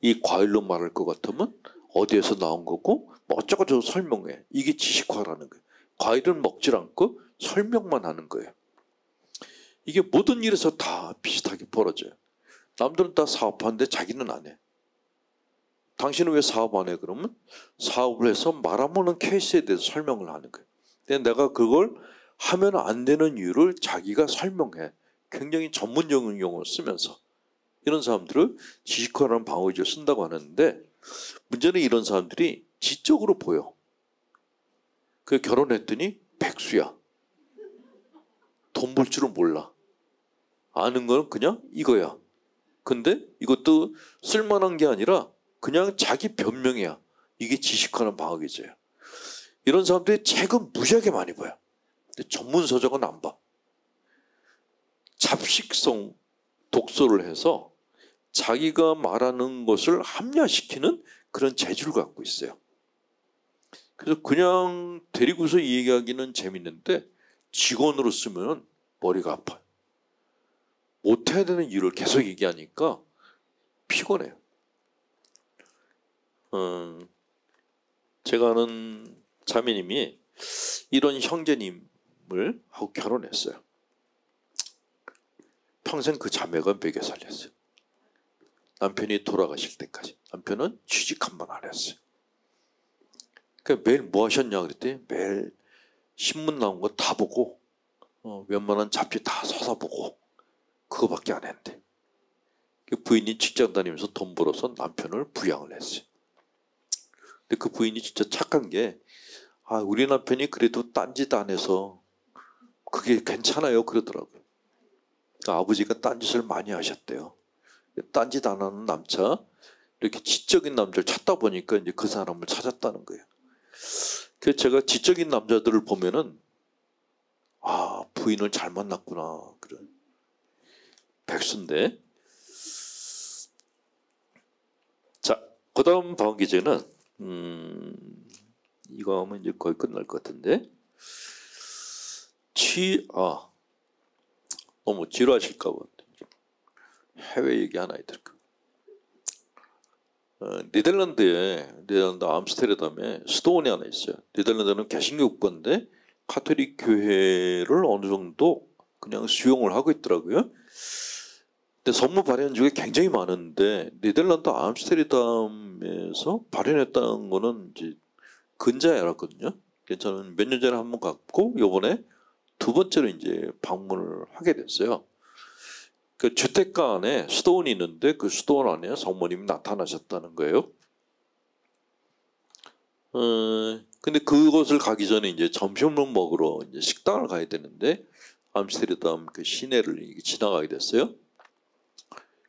이 과일로 말할 것 같으면 어디에서 나온 거고 뭐 어쩌고저쩌고 설명해. 이게 지식화라는 거예요. 과일은 먹질 않고 설명만 하는 거예요. 이게 모든 일에서 다 비슷하게 벌어져요. 남들은 다 사업하는데 자기는 안 해. 당신은 왜 사업 안 해? 그러면 사업을 해서 말아먹는 케이스에 대해서 설명을 하는 거예요. 근데 내가 그걸 하면 안 되는 이유를 자기가 설명해. 굉장히 전문적인 용어를 쓰면서. 이런 사람들을 지식화라는 방어의제를 쓴다고 하는데 문제는 이런 사람들이 지적으로 보여. 그 결혼했더니 백수야. 돈 벌 줄은 몰라. 아는 건 그냥 이거야. 근데 이것도 쓸만한 게 아니라 그냥 자기 변명이야. 이게 지식화라는 방어의제예요. 이런 사람들이 책은 무지하게 많이 봐요. 근데 전문 서적은 안 봐. 잡식성 독서를 해서 자기가 말하는 것을 합리화시키는 그런 재주를 갖고 있어요. 그래서 그냥 데리고서 얘기하기는 재밌는데 직원으로 쓰면 머리가 아파요. 못해야 되는 이유를 계속 얘기하니까 피곤해요. 제가 아는 자매님이 이런 형제님을 하고 결혼했어요. 평생 그 자매가 먹여 살렸어요. 남편이 돌아가실 때까지. 남편은 취직 한 번 안 했어요. 그러니까 매일 뭐 하셨냐 그랬더니 매일 신문 나온 거 다 보고 웬만한 잡지 다 사서보고 그거밖에 안 했는데 부인이 직장 다니면서 돈 벌어서 남편을 부양을 했어요. 근데 그 부인이 진짜 착한 게 우리 남편이 그래도 딴짓 안 해서 그게 괜찮아요 그러더라고요. 그러니까 아버지가 딴짓을 많이 하셨대요. 딴짓 안 하는 남자, 이렇게 지적인 남자를 찾다 보니까 이제 그 사람을 찾았다는 거예요. 그래서 제가 지적인 남자들을 보면은 부인을 잘 만났구나 그런 백수인데. 자, 그다음 방어의제는 이거 하면 이제 거의 끝날 것 같은데 너무 지루하실까 봐 해외 얘기 하나 해드릴까. 네덜란드 암스테르담에 스토온이 하나 있어요. 네덜란드는 개신교 국가인데 카톨릭 교회를 어느 정도 그냥 수용을 하고 있더라고요. 근데 성모 발현지가 굉장히 많은데 네덜란드 암스테르담에서 발현했다는 거는 이제 근자에 알았거든요. 저는 몇 년 전에 한번 갔고 이번에 두 번째로 이제 방문을 하게 됐어요. 그 주택가 안에 수도원이 있는데 그 수도원 안에 성모님이 나타나셨다는 거예요. 근데 그곳을 가기 전에 이제 점심을 먹으러 이제 식당을 가야 되는데 암스테르담 그 시내를 지나가게 됐어요.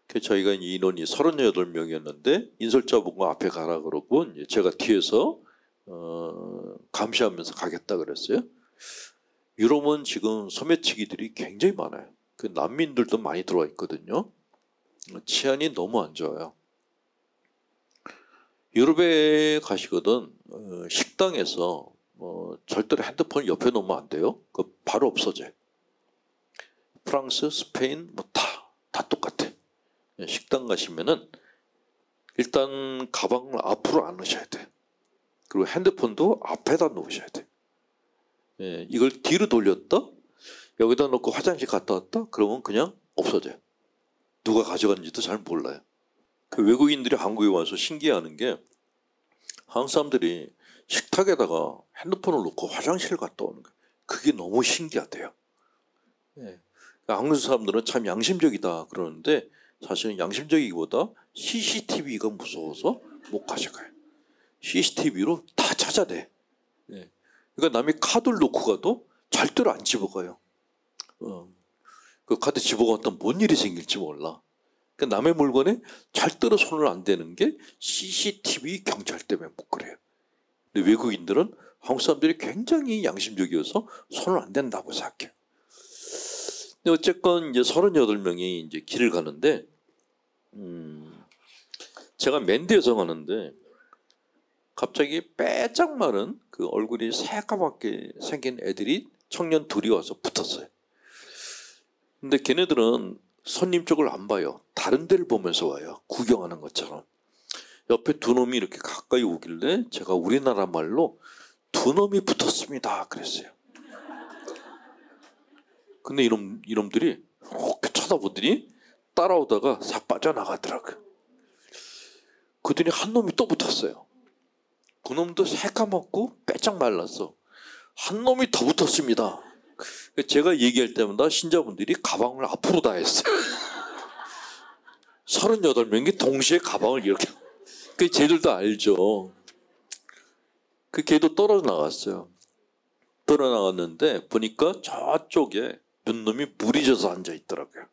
그래서 저희가 인원이 38명이었는데 인솔자 보고 앞에 가라 그러고 이제 제가 뒤에서 감시하면서 가겠다 그랬어요. 유럽은 지금 소매치기들이 굉장히 많아요. 그 난민들도 많이 들어와 있거든요. 치안이 너무 안 좋아요. 유럽에 가시거든 식당에서 절대로 핸드폰 옆에 놓으면 안 돼요. 그 바로 없어져요. 프랑스, 스페인 다 똑같아. 식당 가시면은 일단 가방을 앞으로 안 넣으셔야 돼. 그리고 핸드폰도 앞에다 놓으셔야 돼. 예, 이걸 뒤로 돌렸다? 여기다 놓고 화장실 갔다 왔다? 그러면 그냥 없어져요. 누가 가져갔는지도 잘 몰라요. 그 외국인들이 한국에 와서 신기해하는 게 한국 사람들이 식탁에다가 핸드폰을 놓고 화장실 갔다 오는 거예요. 그게 너무 신기하대요. 예. 한국 사람들은 참 양심적이다 그러는데 사실은 양심적이기보다 CCTV가 무서워서 못 가져가요. CCTV로 다 찾아내. 예. 그러니까 남이 카드를 놓고 가도 절대로 안 집어가요. 그 카드 집어갔다 뭔 일이 생길지 몰라. 그러니까 남의 물건에 절대로 손을 안 대는 게 CCTV 경찰 때문에 못 그래요. 근데 외국인들은 한국 사람들이 굉장히 양심적이어서 손을 안 댄다고 생각해요. 근데 어쨌건 이제 38명이 이제 길을 가는데, 제가 맨디에서 가는데 갑자기 빼짝 마른 그 얼굴이 새까맣게 생긴 애들이 청년 둘이 와서 붙었어요. 근데 걔네들은 손님 쪽을 안 봐요. 다른 데를 보면서 와요. 구경하는 것처럼. 옆에 두 놈이 이렇게 가까이 오길래 제가 우리나라 말로 두 놈이 붙었습니다 그랬어요. 근데 이놈들이 이렇게 쳐다보더니 따라오다가 싹 빠져나가더라고요. 그더니 한 놈이 또 붙었어요. 그 놈도 새까맣고 빼짝 말랐어. 한 놈이 더 붙었습니다. 제가 얘기할 때마다 신자분들이 가방을 앞으로 다 했어요. 38명이 동시에 가방을 이렇게. 그 쟤들도 알죠. 그 걔도 떨어져 나갔어요. 떨어져 나갔는데 보니까 저쪽에 몇 놈이 무리져서 앉아 있더라고요.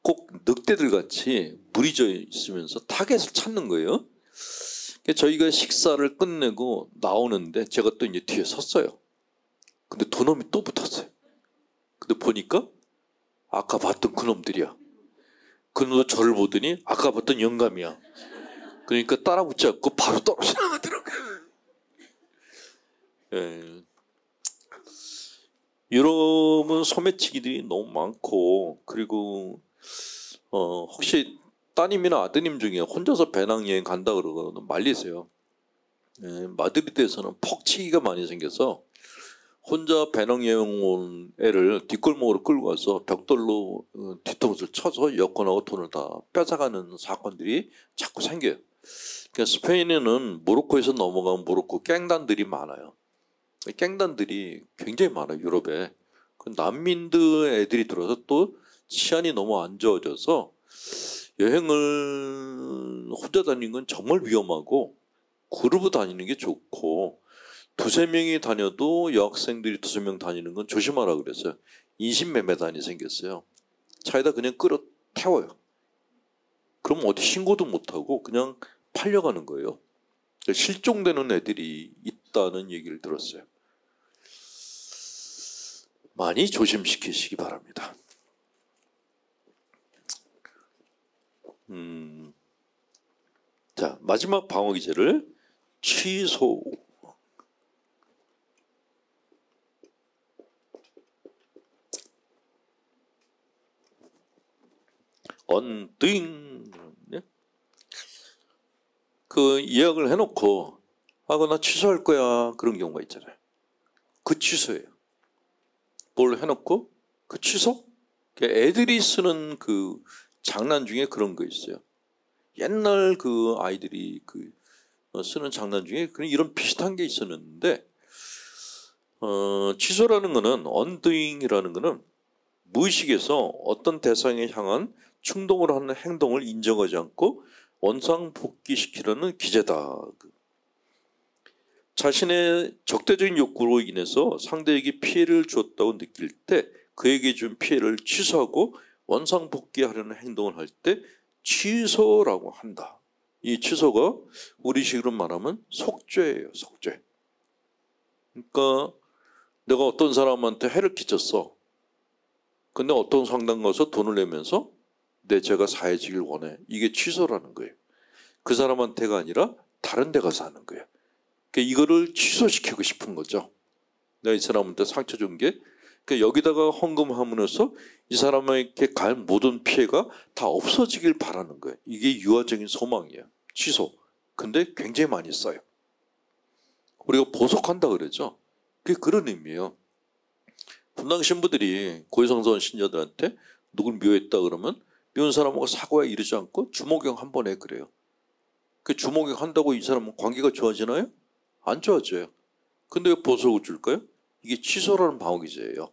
꼭 늑대들 같이 무리져 있으면서 타겟을 찾는 거예요. 저희가 식사를 끝내고 나오는데 제가 또 이제 뒤에 섰어요. 근데 두 놈이 또 붙었어요. 근데 보니까 아까 봤던 그 놈들이야. 그 놈도 저를 보더니 아까 봤던 영감이야. 그러니까 따라 붙지 않고 바로 떨어져 나가더라고요. 예. 유럽은 소매치기들이 너무 많고, 그리고 혹시 따님이나 아드님 중에 혼자서 배낭여행 간다 그러거든 말리세요. 예, 마드리드에서는 퍽치기가 많이 생겨서 혼자 배낭여행 온 애를 뒷골목으로 끌고 가서 벽돌로 뒤통수를 쳐서 여권하고 돈을 다 뺏어가는 사건들이 자꾸 생겨요. 그러니까 스페인에는 모로코에서 넘어가면 모로코 갱단들이 많아요. 갱단들이 굉장히 많아요. 유럽에. 그 난민들 애들이 들어서 또 치안이 너무 안 좋아져서 여행을 혼자 다니는 건 정말 위험하고 그룹으로 다니는 게 좋고 두세 명이 다녀도 여학생들이 두세 명 다니는 건 조심하라 그랬어요. 인신매매단이 생겼어요. 차에다 그냥 끌어 태워요. 그럼 어디 신고도 못하고 그냥 팔려가는 거예요. 실종되는 애들이 있다는 얘기를 들었어요. 많이 조심시키시기 바랍니다. 자, 마지막 방어 기제를 취소. 언딩. 그 예약을 해놓고 나 취소할 거야 그런 경우가 있잖아요. 그 취소예요. 뭘 해놓고 그 취소? 애들이 쓰는 그 장난 중에 그런 거 있어요. 옛날 그 아이들이 쓰는 장난 중에 이런 비슷한 게 있었는데 취소라는 거는 언도잉이라는 거는 무의식에서 어떤 대상에 향한 충동을 하는 행동을 인정하지 않고 원상복귀시키려는 기제다. 자신의 적대적인 욕구로 인해서 상대에게 피해를 줬다고 느낄 때 그에게 준 피해를 취소하고 원상복귀하려는 행동을 할 때 취소라고 한다. 이 취소가 우리식으로 말하면 속죄예요. 속죄. 그러니까 내가 어떤 사람한테 해를 끼쳤어. 근데 어떤 상당 가서 돈을 내면서 내 죄가 사해지길 원해. 이게 취소라는 거예요. 그 사람한테가 아니라 다른 데 가서 하는 거예요. 그러니까 이거를 취소시키고 싶은 거죠. 내가 이 사람한테 상처 준 게, 그러니까 여기다가 헌금함으로써 이 사람에게 갈 모든 피해가 다 없어지길 바라는 거예요. 이게 유아적인 소망이에요. 취소. 근데 굉장히 많이 써요. 우리가 보석한다 그러죠. 그게 그런 의미예요. 분당 신부들이 고해성사원 신자들한테 누굴 미워했다 그러면 미운 사람하고 사과에 이르지 않고 주목용 한 번 해 그래요. 그 주목용 한다고 이 사람은 관계가 좋아지나요? 안 좋아져요. 근데 왜 보석을 줄까요? 이게 취소라는 방어기제예요.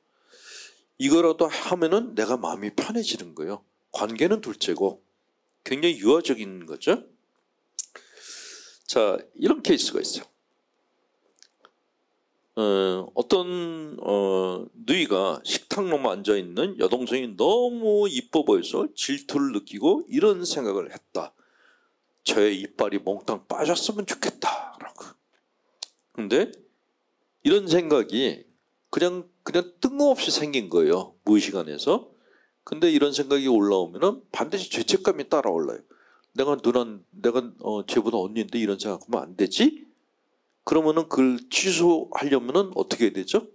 이거라도 하면은 내가 마음이 편해지는 거예요. 관계는 둘째고 굉장히 유아적인 거죠. 자, 이런 케이스가 있어요. 어떤 누이가 식탁로만 앉아있는 여동생이 너무 이뻐 보여서 질투를 느끼고 이런 생각을 했다. 저의 이빨이 몽땅 빠졌으면 좋겠다라고. 근데 이런 생각이 그냥 뜬금없이 생긴 거예요. 무의식 안에서. 근데 이런 생각이 올라오면은 반드시 죄책감이 따라 올라요. 내가 쟤보다 언니인데 이런 생각하면 안 되지? 그러면은 그걸 취소하려면은 어떻게 해야 되죠?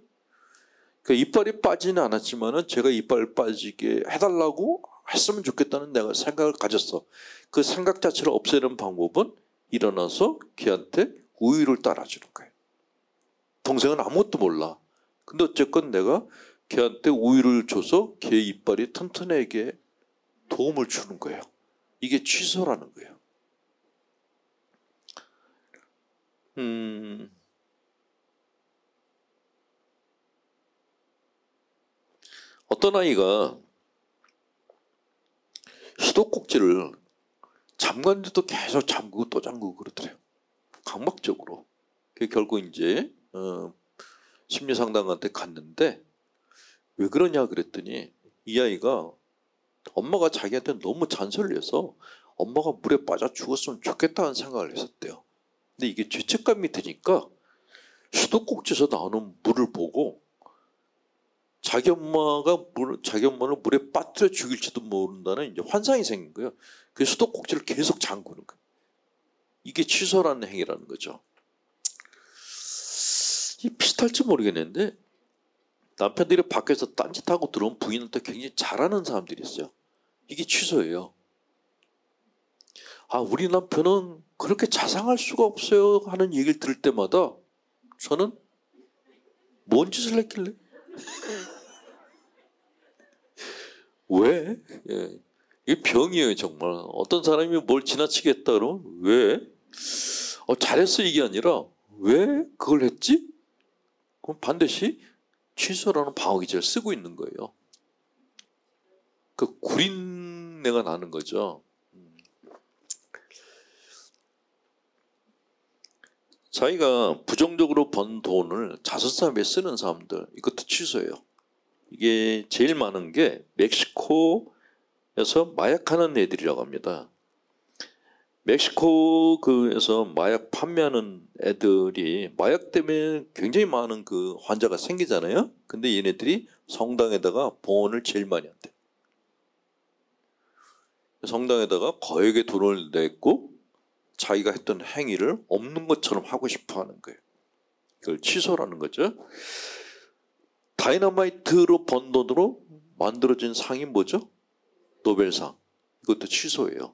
그러니까 이빨이 빠지는 않았지만은 제가 이빨 빠지게 해달라고 했으면 좋겠다는 내가 생각을 가졌어. 그 생각 자체를 없애는 방법은 일어나서 걔한테 우유를 따라주는 거예요. 동생은 아무것도 몰라. 근데 어쨌건 내가 걔한테 우유를 줘서 걔 이빨이 튼튼하게 도움을 주는 거예요. 이게 취소라는 거예요. 어떤 아이가 수도꼭지를 잠갔는데도 계속 잠그고 또 잠그고 그러더래요. 강박적으로. 결국 이제 심리상담한테 갔는데 왜 그러냐 그랬더니 이 아이가 엄마가 자기한테 너무 잔소리를 해서 엄마가 물에 빠져 죽었으면 좋겠다는 생각을 했었대요. 근데 이게 죄책감이 드니까 수도꼭지에서 나오는 물을 보고 자기 엄마를 물에 빠뜨려 죽일지도 모른다는 이제 환상이 생긴 거예요. 그 수도꼭지를 계속 잠그는 거예요. 이게 취소라는 행위라는 거죠. 이 비슷할지 모르겠는데 남편들이 밖에서 딴짓하고 들어온 부인한테 굉장히 잘하는 사람들이 있어요. 이게 취소예요. 아, 우리 남편은 그렇게 자상할 수가 없어요 하는 얘기를 들을 때마다 저는 뭔 짓을 했길래? 왜? 예. 이게 병이에요 정말. 어떤 사람이 뭘 지나치게 했다 그러면 왜? 잘했어 이게 아니라 왜 그걸 했지? 그럼 반드시 취소라는 방어기제를 쓰고 있는 거예요. 그 구린내가 나는 거죠. 자기가 부정적으로 번 돈을 자선사업에 쓰는 사람들 이것도 취소예요. 이게 제일 많은 게 멕시코에서 마약하는 애들이라고 합니다. 멕시코에서 마약 판매하는 애들이 마약 때문에 굉장히 많은 그 환자가 생기잖아요. 근데 얘네들이 성당에다가 봉헌을 제일 많이 한대. 성당에다가 거액의 돈을 냈고 자기가 했던 행위를 없는 것처럼 하고 싶어 하는 거예요. 그걸 취소라는 거죠. 다이너마이트로 번 돈으로 만들어진 상이 뭐죠? 노벨상. 이것도 취소예요.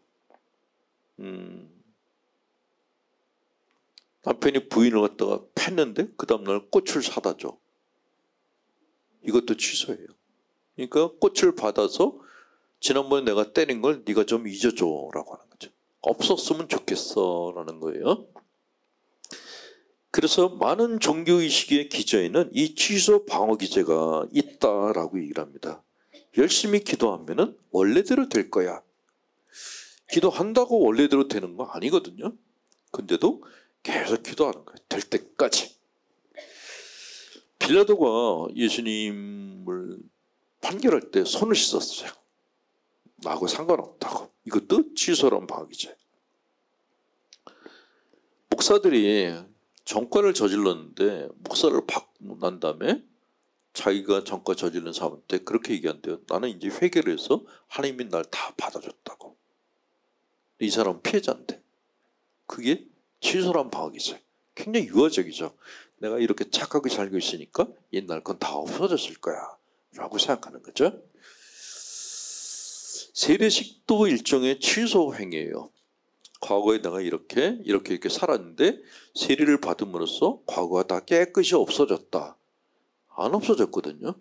남편이 부인을 갖다가 팼는데 그 다음날 꽃을 사다 줘. 이것도 취소예요. 그러니까 꽃을 받아서 지난번에 내가 때린 걸 네가 좀 잊어줘라고 하는 거죠. 없었으면 좋겠어 라는 거예요. 그래서 많은 종교의식의 기저에는 이 취소 방어 기제가 있다라고 얘기를 합니다. 열심히 기도하면 원래대로 될 거야. 기도한다고 원래대로 되는 거 아니거든요. 근데도 계속 기도하는 거예요. 될 때까지. 빌라도가 예수님을 판결할 때 손을 씻었어요. 나하고 상관없다고. 이것도 취소란 방어기제. 목사들이 전과를 저질렀는데 목사를 받고 난 다음에 자기가 전과 저지른 사람한테 그렇게 얘기한대요. 나는 이제 회개를 해서 하나님이 날 다 받아줬다고. 이 사람은 피해자인데 그게 치솔한 방학이죠. 굉장히 유아적이죠. 내가 이렇게 착하게 살고 있으니까 옛날 건 다 없어졌을 거야 라고 생각하는 거죠. 세례식도 일종의 취소 행위예요. 과거에 내가 이렇게 살았는데 세례를 받음으로써 과거가 다 깨끗이 없어졌다. 안 없어졌거든요.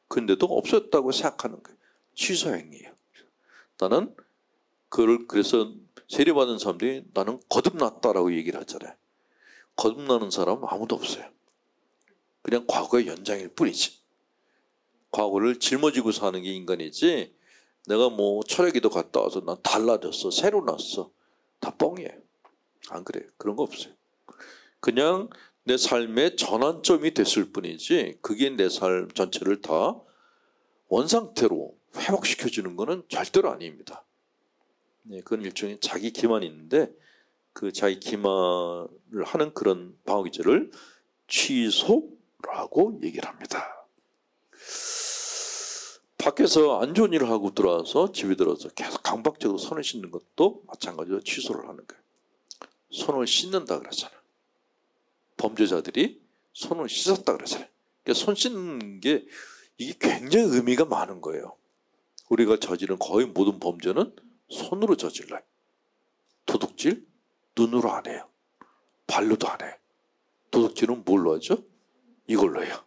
근데도 없어졌다고 생각하는 거예요. 취소 행위예요. 나는 그래서 세례받은 사람들이 나는 거듭났다라고 얘기를 하잖아요. 거듭나는 사람은 아무도 없어요. 그냥 과거의 연장일 뿐이지. 과거를 짊어지고 사는 게 인간이지 내가 뭐 철회기도 갔다 와서 난 달라졌어. 새로 났어. 다 뻥이에요. 안 그래요. 그런 거 없어요. 그냥 내 삶의 전환점이 됐을 뿐이지 그게 내 삶 전체를 다 원상태로 회복시켜주는 거는 절대로 아닙니다. 네, 그건 일종의 자기 기만이 있는데 그 자기 기만을 하는 그런 방어기제를 취소라고 얘기를 합니다. 밖에서 안 좋은 일을 하고 들어와서 집에 들어서 계속 강박적으로 손을 씻는 것도 마찬가지로 취소를 하는 거예요. 손을 씻는다 그러잖아요. 범죄자들이 손을 씻었다 그러잖아요. 그러니까 손 씻는 게 이게 굉장히 의미가 많은 거예요. 우리가 저지른 거의 모든 범죄는 손으로 저질러요. 도둑질 눈으로 안 해요. 발로도 안 해요. 도둑질은 뭘로 하죠? 이걸로 해요.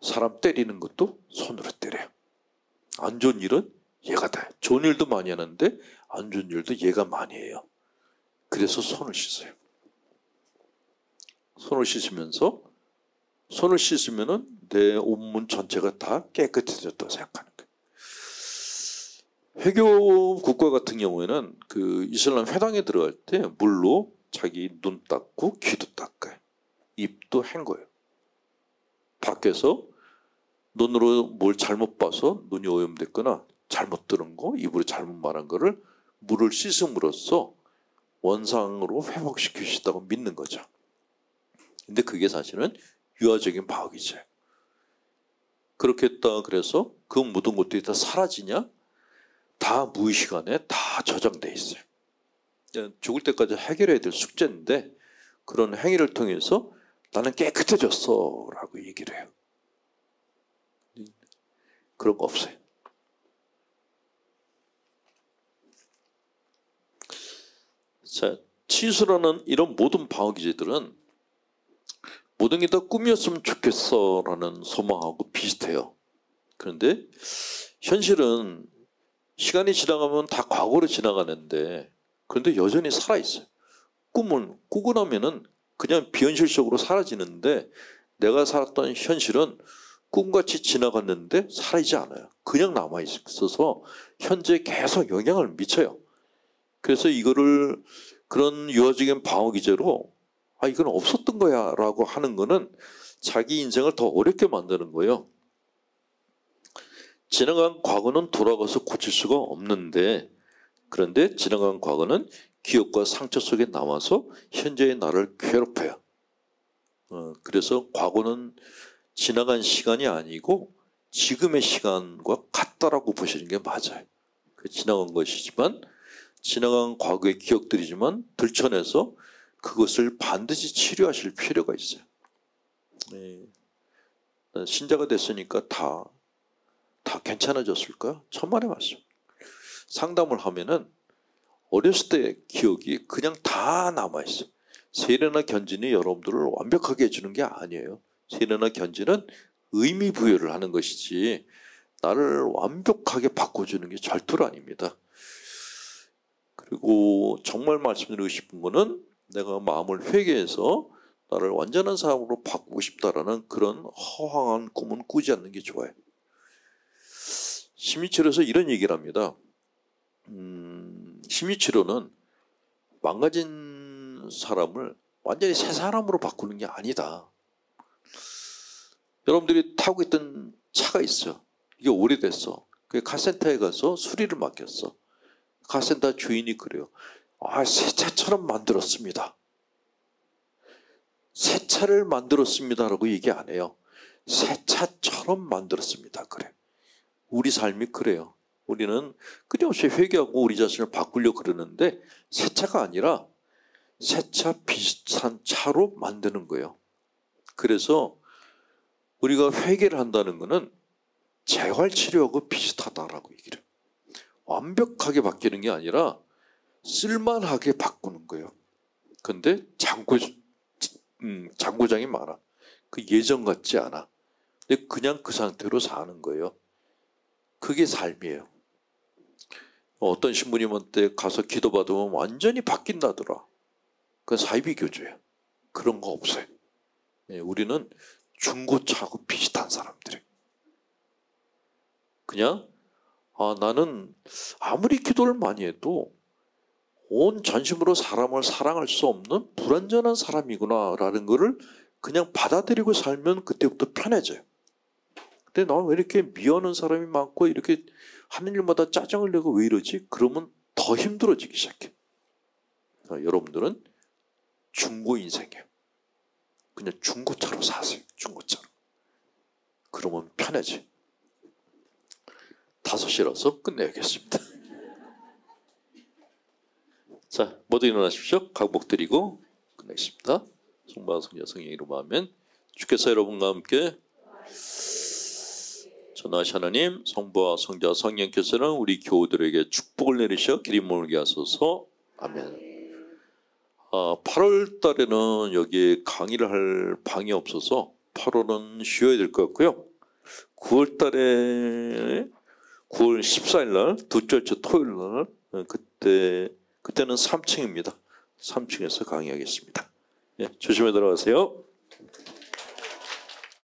사람 때리는 것도 손으로 때려요. 안 좋은 일은 얘가 다 해요. 좋은 일도 많이 하는데 안 좋은 일도 얘가 많이 해요. 그래서 손을 씻어요. 손을 씻으면서 손을 씻으면은 내 온몸 전체가 다 깨끗해졌다고 생각하는 거예요. 회교 국가 같은 경우에는 그 이슬람 회당에 들어갈 때 물로 자기 눈 닦고 귀도 닦아요. 입도 헹궈요. 밖에서 눈으로 뭘 잘못 봐서 눈이 오염됐거나 잘못 들은 거, 입으로 잘못 말한 거를 물을 씻음으로써 원상으로 회복시키시다고 믿는 거죠. 근데 그게 사실은 유아적인 방어기죠. 그렇게 했다 그래서 그 모든 것들이 다 사라지냐? 다 무의식 안에 다 저장돼 있어요. 죽을 때까지 해결해야 될 숙제인데 그런 행위를 통해서 나는 깨끗해졌어 라고 얘기를 해요. 그런 거 없어요. 자, 치수라는 이런 모든 방어기제들은 모든 게 다 꿈이었으면 좋겠어라는 소망하고 비슷해요. 그런데 현실은 시간이 지나가면 다 과거로 지나가는데 그런데 여전히 살아있어요. 꿈은 꾸고 나면은 그냥 비현실적으로 사라지는데 내가 살았던 현실은 꿈같이 지나갔는데 살아있지 않아요. 그냥 남아있어서 현재 계속 영향을 미쳐요. 그래서 이거를 그런 유아적인 방어기제로 이건 없었던 거야 라고 하는 거는 자기 인생을 더 어렵게 만드는 거예요. 지나간 과거는 돌아가서 고칠 수가 없는데 그런데 지나간 과거는 기억과 상처 속에 남아서 현재의 나를 괴롭혀요. 그래서 과거는 지나간 시간이 아니고 지금의 시간과 같다라고 보시는 게 맞아요. 지나간 것이지만 지나간 과거의 기억들이지만 들춰내서 그것을 반드시 치료하실 필요가 있어요. 신자가 됐으니까 다 괜찮아졌을까요? 천만의 말씀. 상담을 하면은 어렸을 때 기억이 그냥 다 남아있어요. 세례나 견진이 여러분들을 완벽하게 해주는 게 아니에요. 세례나 견진은 의미 부여를 하는 것이지 나를 완벽하게 바꿔주는 게 절대로 아닙니다. 그리고 정말 말씀드리고 싶은 거는 내가 마음을 회개해서 나를 완전한 사람으로 바꾸고 싶다라는 그런 허황한 꿈은 꾸지 않는 게 좋아요. 심리치료에서 이런 얘기를 합니다. 심리치료는 망가진 사람을 완전히 새 사람으로 바꾸는 게 아니다. 여러분들이 타고 있던 차가 있어요. 이게 오래됐어. 그 카센터에 가서 수리를 맡겼어. 카센터 주인이 그래요. 새 차처럼 만들었습니다. 새 차를 만들었습니다라고 얘기 안 해요. 새 차처럼 만들었습니다. 그래. 우리 삶이 그래요. 우리는 끊임없이 회개하고 우리 자신을 바꾸려고 그러는데 새 차가 아니라 새 차 비슷한 차로 만드는 거예요. 그래서 우리가 회개를 한다는 것은 재활치료하고 비슷하다라고 얘기를 해요. 완벽하게 바뀌는 게 아니라 쓸만하게 바꾸는 거예요. 근데 장고장이 많아. 그 예전 같지 않아. 근데 그냥 그 상태로 사는 거예요. 그게 삶이에요. 어떤 신부님한테 가서 기도받으면 완전히 바뀐다더라. 그건 사이비교주예요. 그런 거 없어요. 우리는 중고차하고 비슷한 사람들이에요. 그냥 나는 아무리 기도를 많이 해도 온 전심으로 사람을 사랑할 수 없는 불완전한 사람이구나라는 거를 그냥 받아들이고 살면 그때부터 편해져요. 근데 나 왜 이렇게 미워하는 사람이 많고 이렇게 하는 일마다 짜증을 내고 왜 이러지? 그러면 더 힘들어지기 시작해. 여러분들은 중고 인생이에요. 그냥 중고차로 사세요. 중고차로. 그러면 편해지. 5시라서 끝내야겠습니다. 자, 모두 일어나십시오. 각복 드리고 끝내겠습니다. 성부와 성자 성령의 이름으로 아멘. 주께서 여러분과 함께 전하신 하나님, 성부와 성자 성령께서는 우리 교우들에게 축복을 내리셔 길이 멀게 하소서. 아멘. 8월 달에는 여기에 강의를 할 방이 없어서 8월은 쉬어야 될 것 같고요. 9월 달에 9월 14일 날 둘째 주 토요일 날 그때는 3층입니다. 3층에서 강의하겠습니다. 예, 조심히 들어가세요.